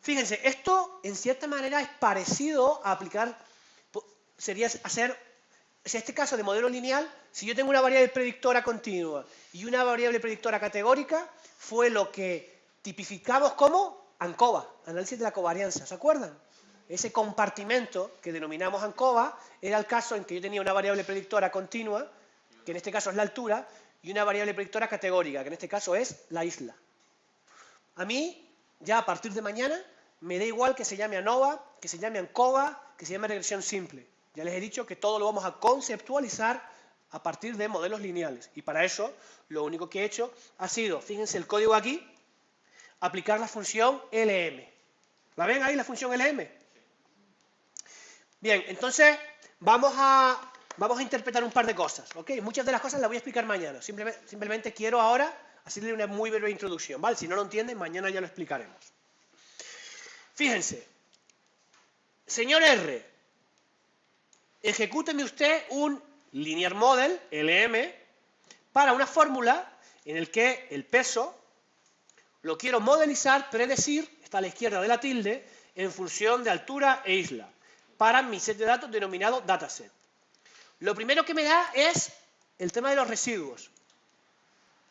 Fíjense, esto en cierta manera es parecido a aplicar, sería hacer, en este caso de modelo lineal, si yo tengo una variable predictora continua y una variable predictora categórica, fue lo que tipificamos como ANCOVA, análisis de la covarianza, ¿se acuerdan? Ese compartimento que denominamos ANCOVA era el caso en que yo tenía una variable predictora continua, que en este caso es la altura, y una variable predictora categórica, que en este caso es la isla. A mí, ya a partir de mañana, me da igual que se llame ANOVA, que se llame ANCOVA, que se llame regresión simple. Ya les he dicho que todo lo vamos a conceptualizar a partir de modelos lineales. Y para eso, lo único que he hecho ha sido, fíjense el código aquí, aplicar la función LM. ¿La ven ahí, la función LM? Bien, entonces vamos a interpretar un par de cosas, ¿ok? Muchas de las cosas las voy a explicar mañana. Simplemente quiero ahora hacerle una muy breve introducción, ¿vale? Si no lo entienden, mañana ya lo explicaremos. Fíjense. Señor R, ejecúteme usted un linear model, LM, para una fórmula en el que el peso lo quiero modelizar, predecir, está a la izquierda de la tilde, en función de altura e isla, para mi set de datos denominado dataset. Lo primero que me da es el tema de los residuos.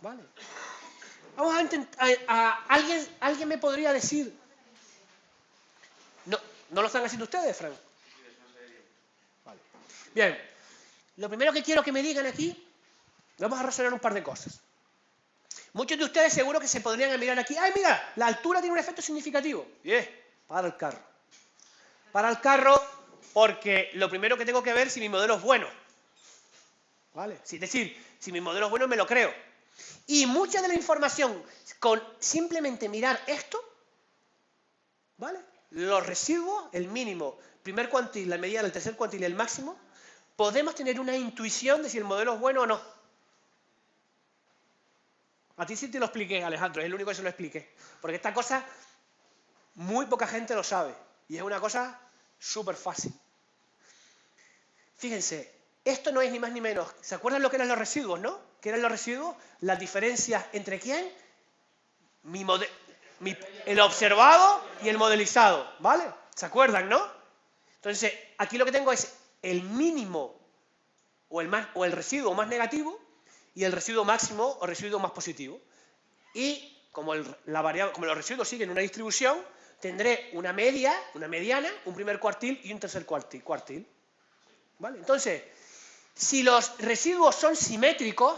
¿Vale? Vamos a intentar... ¿Alguien me podría decir? ¿No lo están haciendo ustedes, Frank? Vale. Bien. Lo primero que quiero que me digan aquí, vamos a resolver un par de cosas. Muchos de ustedes seguro que se podrían mirar aquí. ¡Ay, mira! La altura tiene un efecto significativo. Bien, para el carro. Para el carro, porque lo primero que tengo que ver es si mi modelo es bueno. ¿Vale? Es decir, si mi modelo es bueno, me lo creo. Y mucha de la información, con simplemente mirar esto, ¿vale? Los residuos, el mínimo, primer cuantil, la mediana, el tercer cuantil y el máximo, podemos tener una intuición de si el modelo es bueno o no. A ti sí te lo expliqué, Alejandro, es el único que se lo expliqué. Porque esta cosa, muy poca gente lo sabe. Y es una cosa súper fácil. Fíjense, esto no es ni más ni menos. ¿Se acuerdan lo que eran los residuos, no? ¿Qué eran los residuos? Las diferencias entre quién? El observado y el modelizado, ¿vale? ¿Se acuerdan, no? Entonces, aquí lo que tengo es el mínimo o el residuo más negativo y el residuo máximo o residuo más positivo. Y como los residuos siguen una distribución, tendré una media, una mediana, un primer cuartil y un tercer cuartil. ¿Vale? Entonces, si los residuos son simétricos,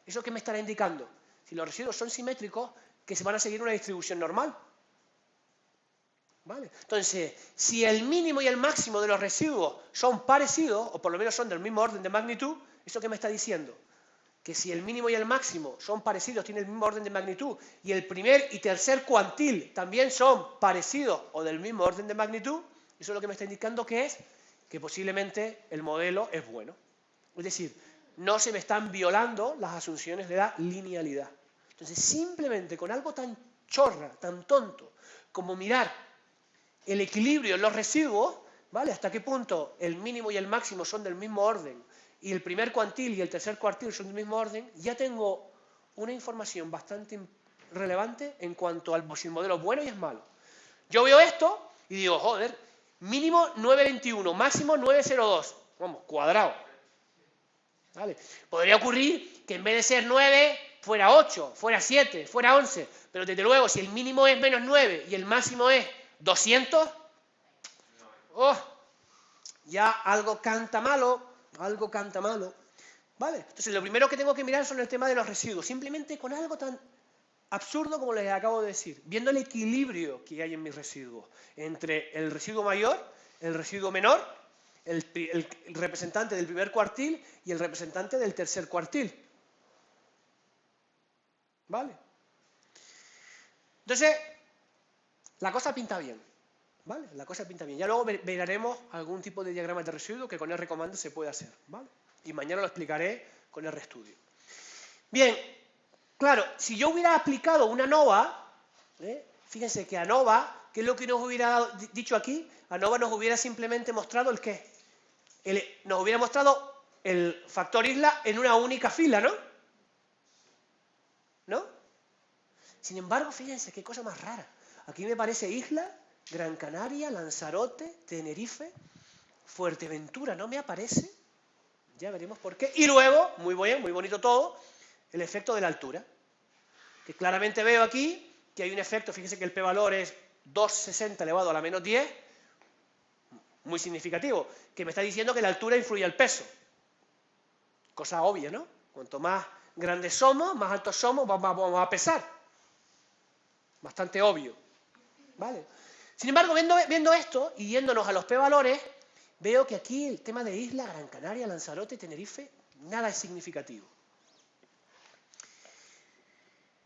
¿eso qué me estará indicando? Si los residuos son simétricos, que se van a seguir una distribución normal. ¿Vale? Entonces, si el mínimo y el máximo de los residuos son parecidos, o por lo menos son del mismo orden de magnitud, ¿eso qué me está diciendo? Que si el mínimo y el máximo son parecidos, tienen el mismo orden de magnitud, y el primer y tercer cuantil también son parecidos o del mismo orden de magnitud, eso es lo que me está indicando que es que posiblemente el modelo es bueno. Es decir, no se me están violando las asunciones de la linealidad. Entonces, simplemente con algo tan chorra, tan tonto, como mirar el equilibrio en los residuos, ¿vale? Hasta qué punto el mínimo y el máximo son del mismo orden, y el primer cuantil y el tercer cuartil son del mismo orden, ya tengo una información bastante relevante en cuanto al si el modelo es bueno y es malo. Yo veo esto y digo, joder, mínimo 921, máximo 902, vamos, cuadrado. ¿Vale? Podría ocurrir que en vez de ser 9, fuera 8, fuera 7, fuera 11, pero desde luego, si el mínimo es menos 9 y el máximo es 200, ¡oh! Ya algo canta malo, ¿vale? Entonces, lo primero que tengo que mirar son el tema de los residuos, simplemente con algo tan absurdo como les acabo de decir, viendo el equilibrio que hay en mis residuos, entre el residuo mayor, el residuo menor, el representante del primer cuartil y el representante del tercer cuartil. ¿Vale? Entonces, la cosa pinta bien. ¿Vale? La cosa pinta bien. Ya luego veremos algún tipo de diagrama de residuo que con el recomando se puede hacer. ¿Vale? Y mañana lo explicaré con el RStudio. Bien, claro, si yo hubiera aplicado una ANOVA, fíjense que ANOVA, ¿qué es lo que nos hubiera dicho aquí? ANOVA nos hubiera simplemente mostrado el qué. Nos hubiera mostrado el factor isla en una única fila, ¿no? ¿No? Sin embargo, fíjense qué cosa más rara. Aquí me parece isla, Gran Canaria, Lanzarote, Tenerife, Fuerteventura, no me aparece. Ya veremos por qué. Y luego, muy bien, muy bonito todo, el efecto de la altura. Que claramente veo aquí que hay un efecto, fíjense que el p-valor es 260 elevado a la menos 10, muy significativo, que me está diciendo que la altura influye al peso. Cosa obvia, ¿no? Cuanto más grandes somos, más altos somos, vamos a pesar. Bastante obvio. ¿Vale? Sin embargo, viendo esto y yéndonos a los p-valores, veo que aquí el tema de isla, Gran Canaria, Lanzarote, Tenerife, nada es significativo.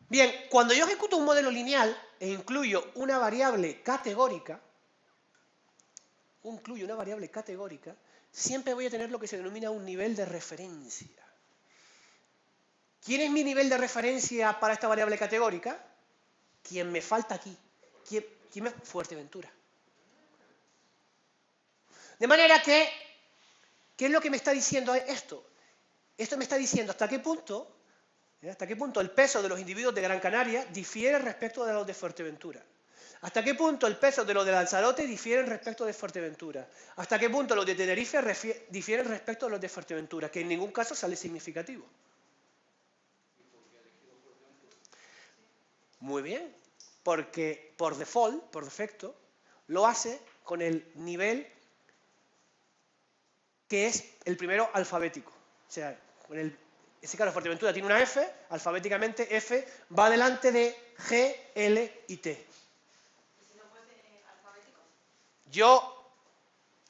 Bien, cuando yo ejecuto un modelo lineal e incluyo una variable categórica, siempre voy a tener lo que se denomina un nivel de referencia. ¿Quién es mi nivel de referencia para esta variable categórica? ¿Quién me falta aquí? Fuerteventura. De manera que, ¿qué es lo que me está diciendo esto? Esto me está diciendo hasta qué punto el peso de los individuos de Gran Canaria difiere respecto de los de Fuerteventura. Hasta qué punto el peso de los de Lanzarote difiere respecto de Fuerteventura. Hasta qué punto los de Tenerife difieren respecto de los de Fuerteventura, que en ningún caso sale significativo. Muy bien, porque por default, por defecto, lo hace con el nivel que es el primero alfabético. O sea, en ese caso Fuerteventura tiene una F, alfabéticamente F va delante de G, L y T. ¿Y si no fuese alfabético? Yo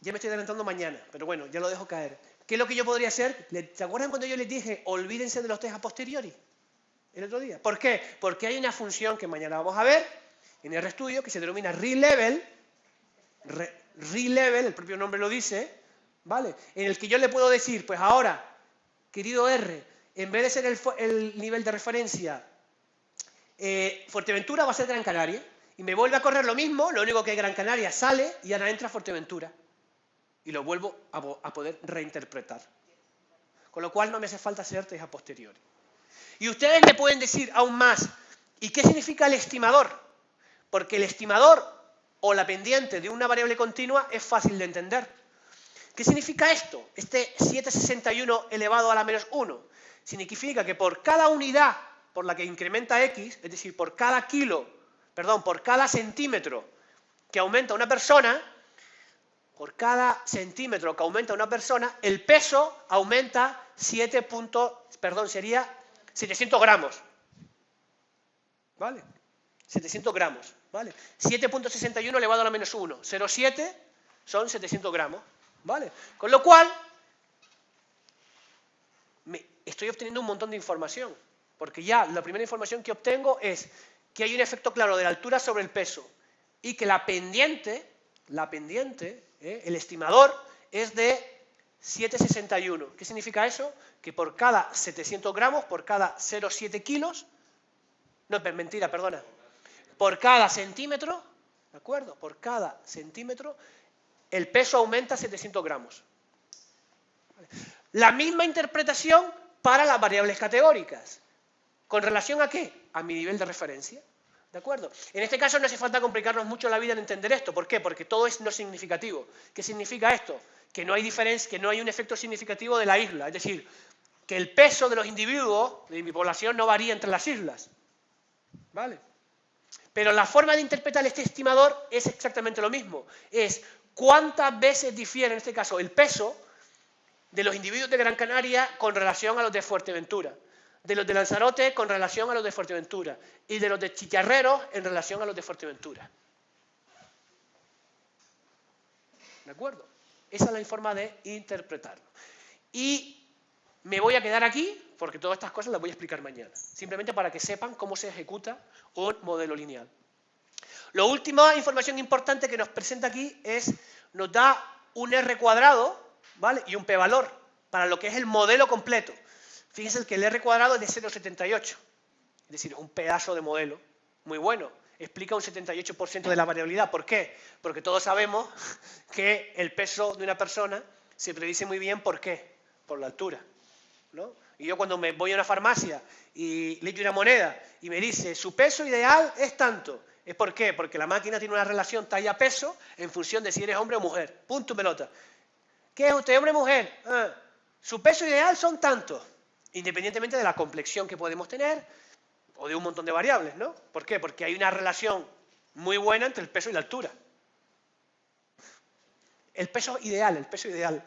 ya me estoy adelantando mañana, pero bueno, ya lo dejo caer. ¿Qué es lo que yo podría hacer? ¿Se acuerdan cuando yo les dije, olvídense de los test a posteriori? El otro día. ¿Por qué? Porque hay una función que mañana vamos a ver en el RStudio que se denomina ReLevel, el propio nombre lo dice, ¿vale? En el que yo le puedo decir, pues ahora, querido R, en vez de ser el nivel de referencia, Fuerteventura va a ser Gran Canaria, y me vuelve a correr lo mismo, lo único que Gran Canaria sale y ahora entra Fuerteventura. Y lo vuelvo a poder reinterpretar. Con lo cual no me hace falta hacer test a posteriori. Y ustedes me pueden decir aún más, ¿y qué significa el estimador? Porque el estimador o la pendiente de una variable continua es fácil de entender. ¿Qué significa esto? Este 761 elevado a la menos 1. Significa que por cada unidad por la que incrementa X, es decir, por cada centímetro que aumenta una persona, el peso aumenta 700 gramos. ¿Vale? 700 gramos. ¿Vale? 7.61 elevado a la menos 1. 0,7 son 700 gramos. ¿Vale? Con lo cual, estoy obteniendo un montón de información. Porque ya la primera información que obtengo es que hay un efecto claro de la altura sobre el peso y que la pendiente, el estimador, es de 7,61. ¿Qué significa eso? Que por cada 700 gramos, por cada 0,7 kilos, no, mentira, perdona, por cada centímetro, ¿de acuerdo? Por cada centímetro, el peso aumenta 700 gramos. ¿Vale? La misma interpretación para las variables categóricas. ¿Con relación a qué? A mi nivel de referencia. ¿De acuerdo? En este caso no hace falta complicarnos mucho la vida en entender esto. ¿Por qué? Porque todo es no significativo. ¿Qué significa esto? Que no hay diferencia, que no hay un efecto significativo de la isla. Es decir, que el peso de los individuos de mi población no varía entre las islas. ¿Vale? Pero la forma de interpretar este estimador es exactamente lo mismo. Es cuántas veces difiere, en este caso, el peso de los individuos de Gran Canaria con relación a los de Fuerteventura, de los de Lanzarote con relación a los de Fuerteventura y de los de Chicharreros en relación a los de Fuerteventura. ¿De acuerdo? Esa es la forma de interpretarlo. Y me voy a quedar aquí porque todas estas cosas las voy a explicar mañana. Simplemente para que sepan cómo se ejecuta un modelo lineal. La última información importante que nos presenta aquí nos da un R cuadrado, ¿vale? Y un p-valor para lo que es el modelo completo. Fíjense que el R cuadrado es de 0,78. Es decir, es un pedazo de modelo muy bueno. Explica un 78% de la variabilidad. ¿Por qué? Porque todos sabemos que el peso de una persona se predice muy bien. ¿Por qué? Por la altura, ¿no? Y yo cuando me voy a una farmacia y le echo una moneda y me dice su peso ideal es tanto. ¿Es por qué? Porque la máquina tiene una relación talla-peso en función de si eres hombre o mujer. Punto, pelota. ¿Qué es usted, hombre o mujer? Su peso ideal son tantos. Independientemente de la complexión que podemos tener o de un montón de variables, ¿no? ¿Por qué? Porque hay una relación muy buena entre el peso y la altura. El peso ideal.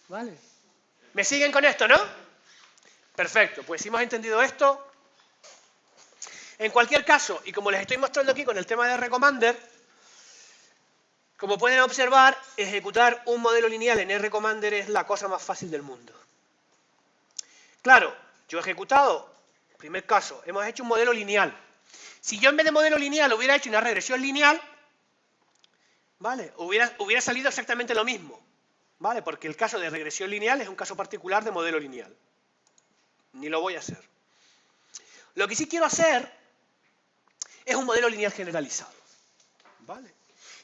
¿Vale? ¿Me siguen con esto, no? Perfecto, pues si hemos entendido esto, En cualquier caso, y como les estoy mostrando aquí con el tema de Recommander, como pueden observar, ejecutar un modelo lineal en Recommander es la cosa más fácil del mundo. Claro, yo he ejecutado, primer caso, hemos hecho un modelo lineal. Si yo en vez de modelo lineal hubiera hecho una regresión lineal, ¿vale? Hubiera salido exactamente lo mismo, ¿vale? Porque el caso de regresión lineal es un caso particular de modelo lineal. Ni lo voy a hacer. Lo que sí quiero hacer es un modelo lineal generalizado, ¿vale?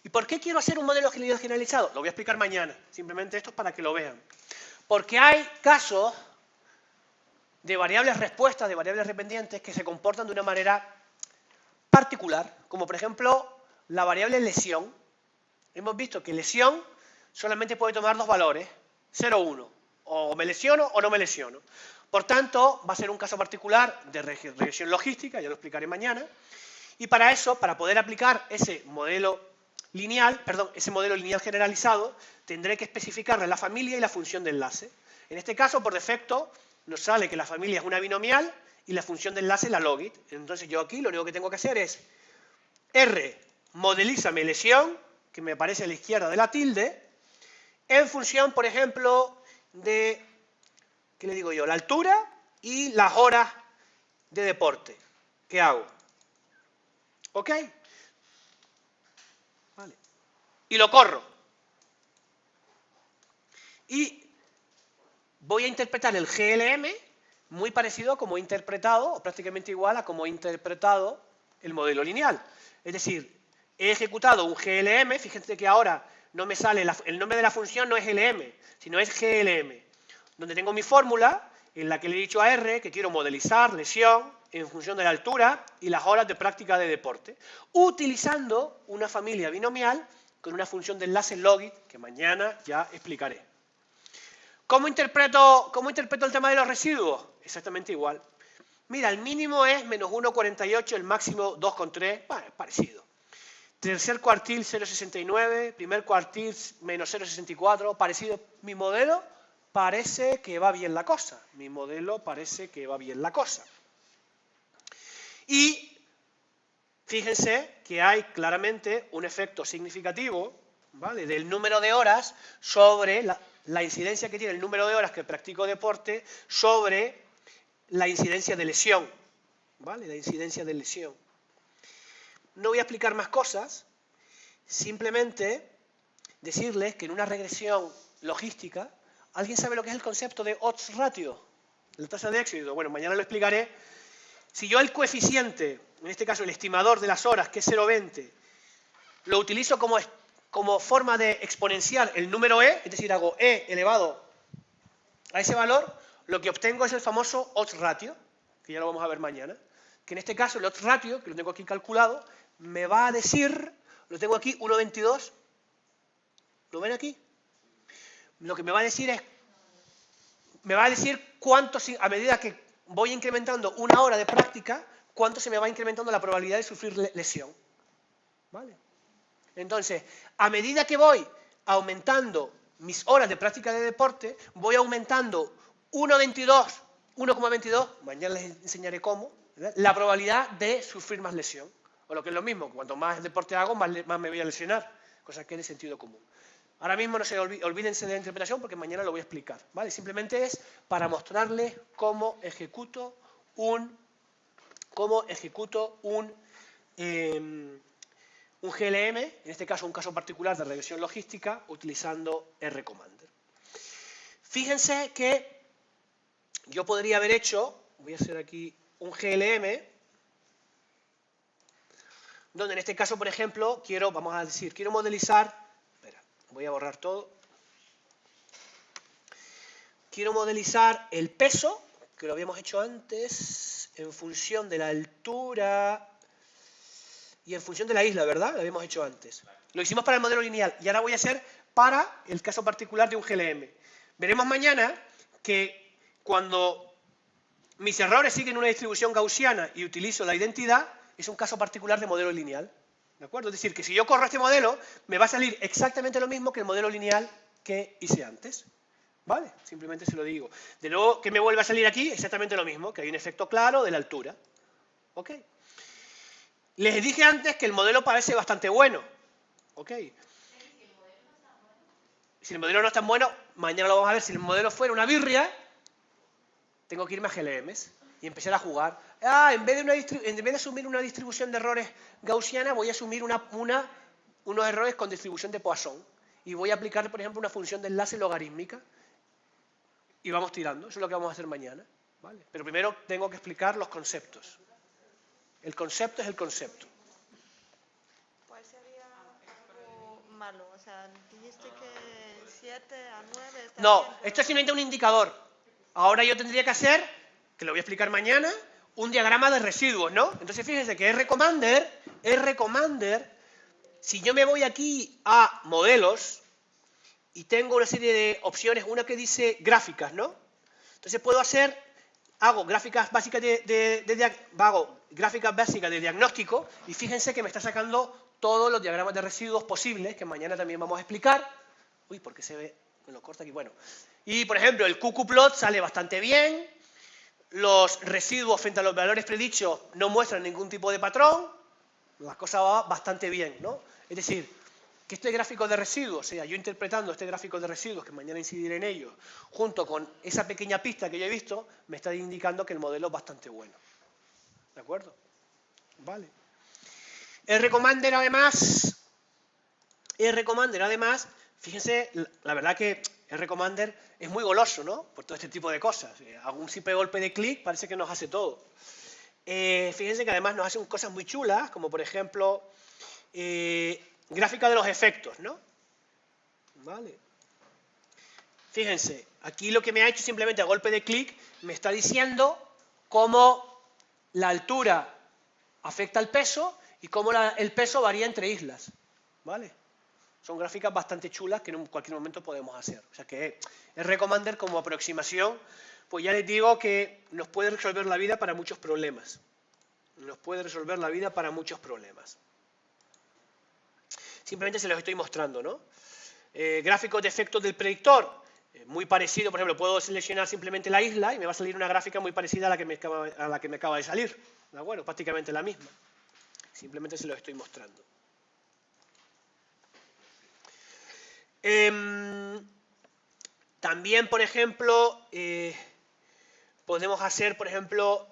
¿Y por qué quiero hacer un modelo lineal generalizado? Lo voy a explicar mañana, simplemente esto es para que lo vean. Porque hay casos de variables respuestas, de variables dependientes, que se comportan de una manera particular, como por ejemplo la variable lesión. Hemos visto que lesión solamente puede tomar dos valores, 0 o 1, o me lesiono o no me lesiono. Por tanto, va a ser un caso particular de regresión logística, ya lo explicaré mañana, y para eso, para poder aplicar ese modelo lineal generalizado, tendré que especificarle la familia y la función de enlace. En este caso, por defecto, nos sale que la familia es una binomial y la función de enlace la logit. Entonces yo aquí lo único que tengo que hacer es R, modelízame lesión, que me aparece a la izquierda de la tilde, en función, por ejemplo, de, ¿qué le digo yo? La altura y las horas de deporte. ¿Qué hago? ¿Ok? Vale. Y lo corro. Y voy a interpretar el GLM muy parecido a como he interpretado, o prácticamente igual a como he interpretado el modelo lineal. Es decir, he ejecutado un GLM, fíjense que ahora no me sale, el nombre de la función no es LM, sino es GLM, donde tengo mi fórmula en la que le he dicho a R que quiero modelizar lesión en función de la altura y las horas de práctica de deporte, utilizando una familia binomial con una función de enlace logit que mañana ya explicaré. ¿Cómo interpreto el tema de los residuos? Exactamente igual. Mira, el mínimo es menos 1,48, el máximo 2,3, bueno, es parecido. Tercer cuartil 0,69, primer cuartil menos 0,64, parecido. Mi modelo parece que va bien la cosa. Mi modelo parece que va bien la cosa. Y fíjense que hay claramente un efecto significativo, ¿vale?, del número de horas sobre la incidencia que tiene el número de horas que practico deporte sobre la incidencia de lesión, ¿vale? La incidencia de lesión. No voy a explicar más cosas, simplemente decirles que en una regresión logística, ¿alguien sabe lo que es el concepto de odds ratio? La tasa de éxito. Bueno, mañana lo explicaré. Si yo el coeficiente, en este caso el estimador de las horas, que es 0,20, lo utilizo como forma de exponenciar el número e, es decir, hago e elevado a ese valor, lo que obtengo es el famoso odds ratio, que ya lo vamos a ver mañana, que en este caso el odds ratio, que lo tengo aquí calculado, me va a decir, lo tengo aquí, 1,22, ¿lo ven aquí? Lo que me va a decir es, cuánto, a medida que voy incrementando una hora de práctica, cuánto se me va incrementando la probabilidad de sufrir lesión, ¿vale? Entonces, a medida que voy aumentando mis horas de práctica de deporte, voy aumentando 1,22, mañana les enseñaré cómo, ¿verdad?, la probabilidad de sufrir más lesión. O lo que es lo mismo, cuanto más deporte hago, más me voy a lesionar, cosa que es de sentido común. Ahora mismo no se olvídense de la interpretación porque mañana lo voy a explicar, ¿vale? Simplemente es para mostrarles cómo ejecuto un GLM, en este caso un caso particular de regresión logística, utilizando Recommander. Fíjense que yo podría haber hecho, voy a hacer aquí un GLM, donde en este caso, por ejemplo, quiero modelizar, espera, voy a borrar todo, quiero modelizar el peso, que lo habíamos hecho antes, en función de la altura y en función de la isla, ¿verdad? Lo habíamos hecho antes. Lo hicimos para el modelo lineal y ahora voy a hacer para el caso particular de un GLM. Veremos mañana que cuando mis errores siguen una distribución gaussiana y utilizo la identidad, es un caso particular de modelo lineal, ¿de acuerdo? Es decir, que si yo corro este modelo, me va a salir exactamente lo mismo que el modelo lineal que hice antes, ¿vale? Simplemente se lo digo. De nuevo, ¿qué me vuelve a salir aquí? Exactamente lo mismo, que hay un efecto claro de la altura, ¿ok? Les dije antes que el modelo parece bastante bueno. ¿Ok? Si el modelo no es tan bueno, mañana lo vamos a ver. Si el modelo fuera una birria, tengo que irme a GLMs y empezar a jugar. En vez de asumir una distribución de errores gaussiana, voy a asumir unos errores con distribución de Poisson. Y voy a aplicar, por ejemplo, una función de enlace logarítmica. Y vamos tirando. Eso es lo que vamos a hacer mañana. ¿Vale? Pero primero tengo que explicar los conceptos. El concepto es el concepto. ¿Cuál sería algo malo? O sea, dijiste que 7 a 9 está No, bien, esto es simplemente un indicador. Ahora yo tendría que hacer, que lo voy a explicar mañana, un diagrama de residuos, ¿no? Entonces fíjense que RCommander, si yo me voy aquí a modelos y tengo una serie de opciones, una que dice gráficas, ¿no? Entonces hago gráficas básicas gráficas básicas de diagnóstico y fíjense que me está sacando todos los diagramas de residuos posibles, que mañana también vamos a explicar. Uy, ¿por qué se ve? Me lo corta aquí. Bueno. Y, por ejemplo, el QQ-plot sale bastante bien. Los residuos frente a los valores predichos no muestran ningún tipo de patrón. La cosa va bastante bien, ¿no? Es decir, que este gráfico de residuos, o sea, yo interpretando este gráfico de residuos, que mañana incidiré en ello, junto con esa pequeña pista que yo he visto, me está indicando que el modelo es bastante bueno. ¿De acuerdo? Vale. RCommander, además, fíjense, la verdad que RCommander es muy goloso, ¿no? Por todo este tipo de cosas. Hago un simple golpe de clic, parece que nos hace todo. Fíjense que además nos hace cosas muy chulas, como por ejemplo, gráfica de los efectos, ¿no? Vale. Fíjense, aquí lo que me ha hecho simplemente a golpe de clic, me está diciendo cómo la altura afecta al peso y cómo el peso varía entre islas. ¿Vale? Son gráficas bastante chulas que en cualquier momento podemos hacer. O sea que RCommander como aproximación, pues ya les digo que nos puede resolver la vida para muchos problemas. Nos puede resolver la vida para muchos problemas. Simplemente se los estoy mostrando, ¿no? Gráficos de efectos del predictor. Muy parecido, por ejemplo, puedo seleccionar simplemente la isla y me va a salir una gráfica muy parecida a la que me acaba de salir. ¿De acuerdo? Prácticamente la misma. Simplemente se los estoy mostrando. También, por ejemplo, podemos hacer, por ejemplo,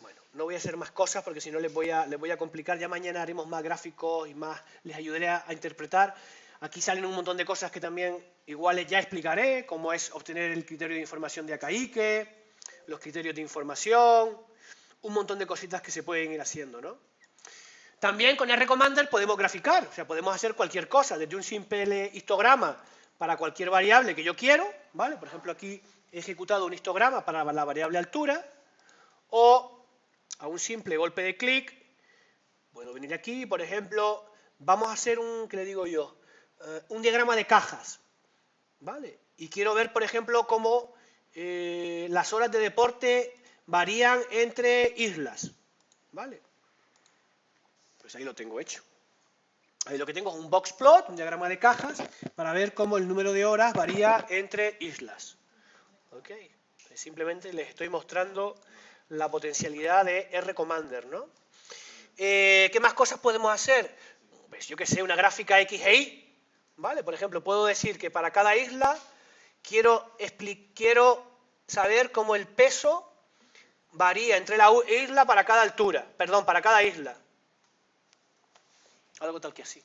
bueno, no voy a hacer más cosas porque si no les voy a complicar. Ya mañana haremos más gráficos y más les ayudaré a interpretar. Aquí salen un montón de cosas que también iguales ya explicaré, como es obtener el criterio de información de Akaike, los criterios de información, un montón de cositas que se pueden ir haciendo, ¿no? También con RCommander podemos graficar, o sea, podemos hacer cualquier cosa, desde un simple histograma para cualquier variable que yo quiero, ¿vale? Por ejemplo, aquí he ejecutado un histograma para la variable altura, o a un simple golpe de clic, puedo venir aquí, por ejemplo, vamos a hacer ¿qué le digo yo? Un diagrama de cajas, ¿vale? Y quiero ver, por ejemplo, cómo las horas de deporte varían entre islas, ¿vale? Pues ahí lo tengo hecho. Ahí lo que tengo es un box plot, un diagrama de cajas, para ver cómo el número de horas varía entre islas. ¿Ok? Simplemente les estoy mostrando la potencialidad de RCommander, ¿no? ¿Qué más cosas podemos hacer? Pues yo que sé, una gráfica X e Y, ¿vale? Por ejemplo, puedo decir que para cada isla quiero saber cómo el peso varía entre la isla para cada altura, perdón, para cada isla. Algo tal que así.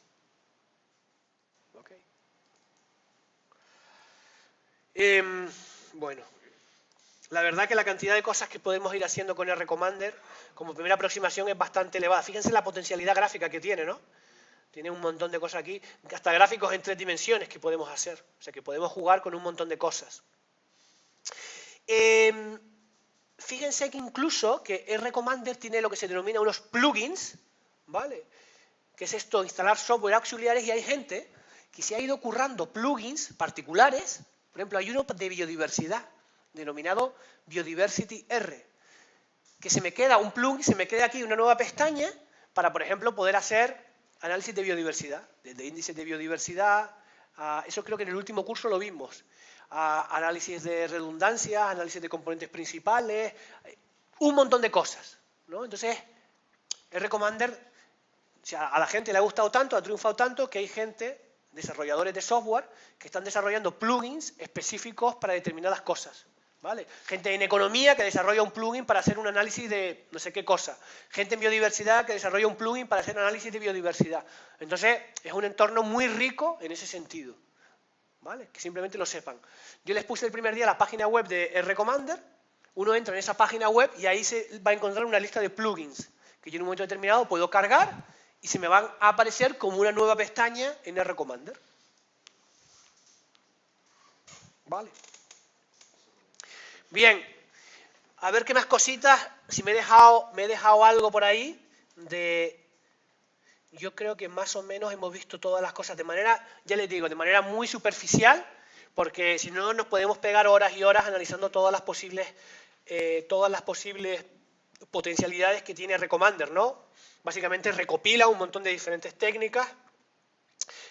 ¿Ok? Bueno, la verdad que la cantidad de cosas que podemos ir haciendo con RCommander como primera aproximación es bastante elevada. Fíjense la potencialidad gráfica que tiene, ¿no? Tiene un montón de cosas aquí, hasta gráficos en 3 dimensiones que podemos hacer. O sea que podemos jugar con un montón de cosas. Fíjense que incluso que RCommander tiene lo que se denomina unos plugins, ¿vale? ¿Qué es esto? Instalar software auxiliares, y hay gente que se ha ido currando plugins particulares. Por ejemplo, hay uno de biodiversidad, denominado Biodiversity R, que se me queda un plugin, se me queda aquí una nueva pestaña para, por ejemplo, poder hacer análisis de biodiversidad, desde índices de biodiversidad, eso creo que en el último curso lo vimos, análisis de redundancia, análisis de componentes principales, un montón de cosas, ¿no? Entonces, R-Commander, o sea, a la gente le ha gustado tanto, ha triunfado tanto, que hay gente, desarrolladores de software, que están desarrollando plugins específicos para determinadas cosas. ¿Vale? Gente en economía que desarrolla un plugin para hacer un análisis de no sé qué cosa. Gente en biodiversidad que desarrolla un plugin para hacer un análisis de biodiversidad. Entonces, es un entorno muy rico en ese sentido. ¿Vale? Que simplemente lo sepan. Yo les puse el primer día la página web de R-Commander. Uno entra en esa página web y ahí se va a encontrar una lista de plugins que yo en un momento determinado puedo cargar y se me van a aparecer como una nueva pestaña en R-Commander. ¿Vale? Bien, a ver qué más cositas, si me he dejado algo por ahí yo creo que más o menos hemos visto todas las cosas de manera, ya les digo, de manera muy superficial, porque si no nos podemos pegar horas y horas analizando todas las posibles potencialidades que tiene R-Commander, ¿no? Básicamente recopila un montón de diferentes técnicas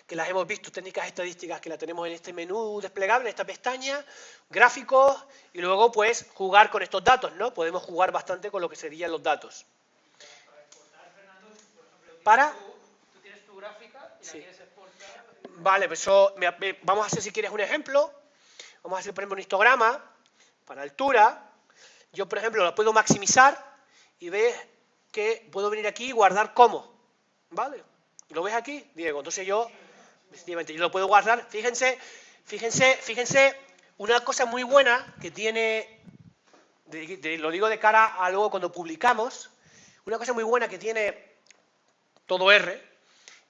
que las hemos visto, técnicas estadísticas que la tenemos en este menú desplegable, en esta pestaña, gráficos, y luego pues jugar con estos datos, ¿no? Podemos jugar bastante con lo que serían los datos. Para exportar, Fernando, por ejemplo, ¿Para? Tú tienes tu gráfica y Sí. la quieres exportar. Vale, pues vamos a hacer si quieres un ejemplo. Vamos a hacer por ejemplo un histograma para altura. Yo por ejemplo lo puedo maximizar y ves que puedo venir aquí y guardar como. ¿Vale? ¿Lo ves aquí, Diego? Entonces yo lo puedo guardar. Fíjense, una cosa muy buena que tiene, lo digo de cara a luego cuando publicamos, una cosa muy buena que tiene todo R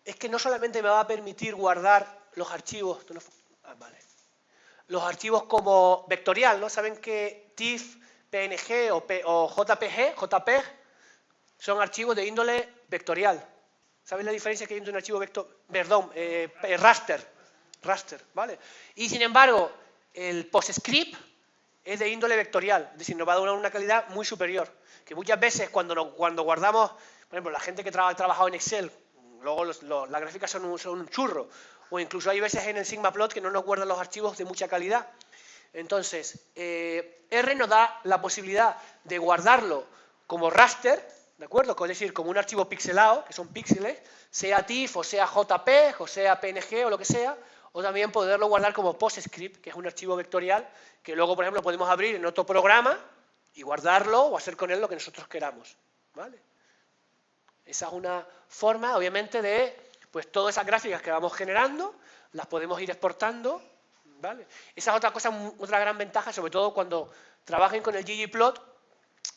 es que no solamente me va a permitir guardar los archivos, los archivos como vectorial, ¿no? Saben que TIFF, PNG o JPG son archivos de índole vectorial. ¿Saben la diferencia que hay entre un archivo raster, ¿vale? Y sin embargo, el PostScript es de índole vectorial, es decir, nos va a dar una calidad muy superior. Que muchas veces cuando guardamos, por ejemplo, la gente que ha trabajado en Excel, luego las gráficas son un churro, o incluso hay veces en el Sigmaplot que no nos guardan los archivos de mucha calidad. Entonces, R nos da la posibilidad de guardarlo como raster, ¿de acuerdo? Es decir, como un archivo pixelado, que son píxeles, sea TIFF, o sea JPEG, o sea PNG, o lo que sea, o también poderlo guardar como PostScript, que es un archivo vectorial, que luego, por ejemplo, podemos abrir en otro programa y guardarlo o hacer con él lo que nosotros queramos, ¿vale? Esa es una forma, obviamente, de, pues, todas esas gráficas que vamos generando, las podemos ir exportando, ¿vale? Esa es otra cosa, otra gran ventaja, sobre todo cuando trabajen con el ggplot.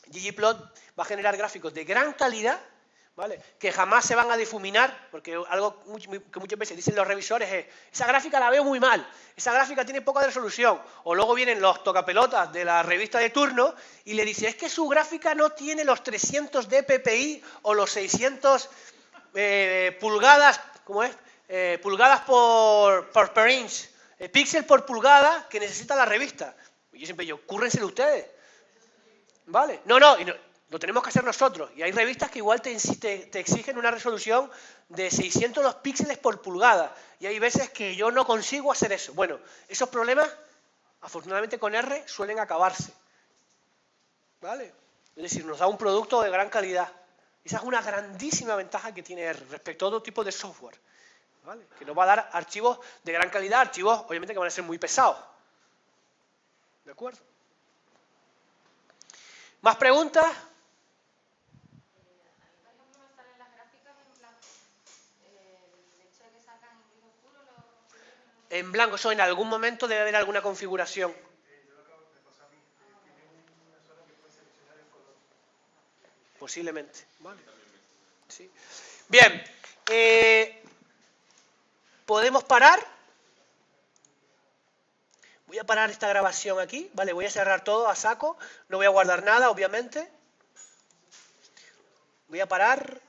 ggplot va a generar gráficos de gran calidad, ¿vale? Que jamás se van a difuminar, porque algo que muchas veces dicen los revisores es, esa gráfica la veo muy mal, esa gráfica tiene poca resolución, o luego vienen los tocapelotas de la revista de turno y le dicen, es que su gráfica no tiene los 300 dpi o los 600 pulgadas, ¿cómo es? Pulgadas per inch, píxel por pulgada que necesita la revista. Y yo siempre digo, cúrrenselo ustedes. ¿Vale? No, lo tenemos que hacer nosotros. Y hay revistas que igual te exigen una resolución de 600 píxeles por pulgada. Y hay veces que yo no consigo hacer eso. Bueno, esos problemas, afortunadamente con R, suelen acabarse. ¿Vale? Es decir, nos da un producto de gran calidad. Esa es una grandísima ventaja que tiene R respecto a otro tipo de software. ¿Vale? Que nos va a dar archivos de gran calidad, archivos obviamente que van a ser muy pesados. ¿De acuerdo? ¿Más preguntas? En blanco, eso en algún momento debe haber alguna configuración. Posiblemente. Vale. Sí. Bien. ¿Podemos parar? Voy a parar esta grabación aquí, ¿vale? Voy a cerrar todo a saco, no voy a guardar nada, obviamente. Voy a parar.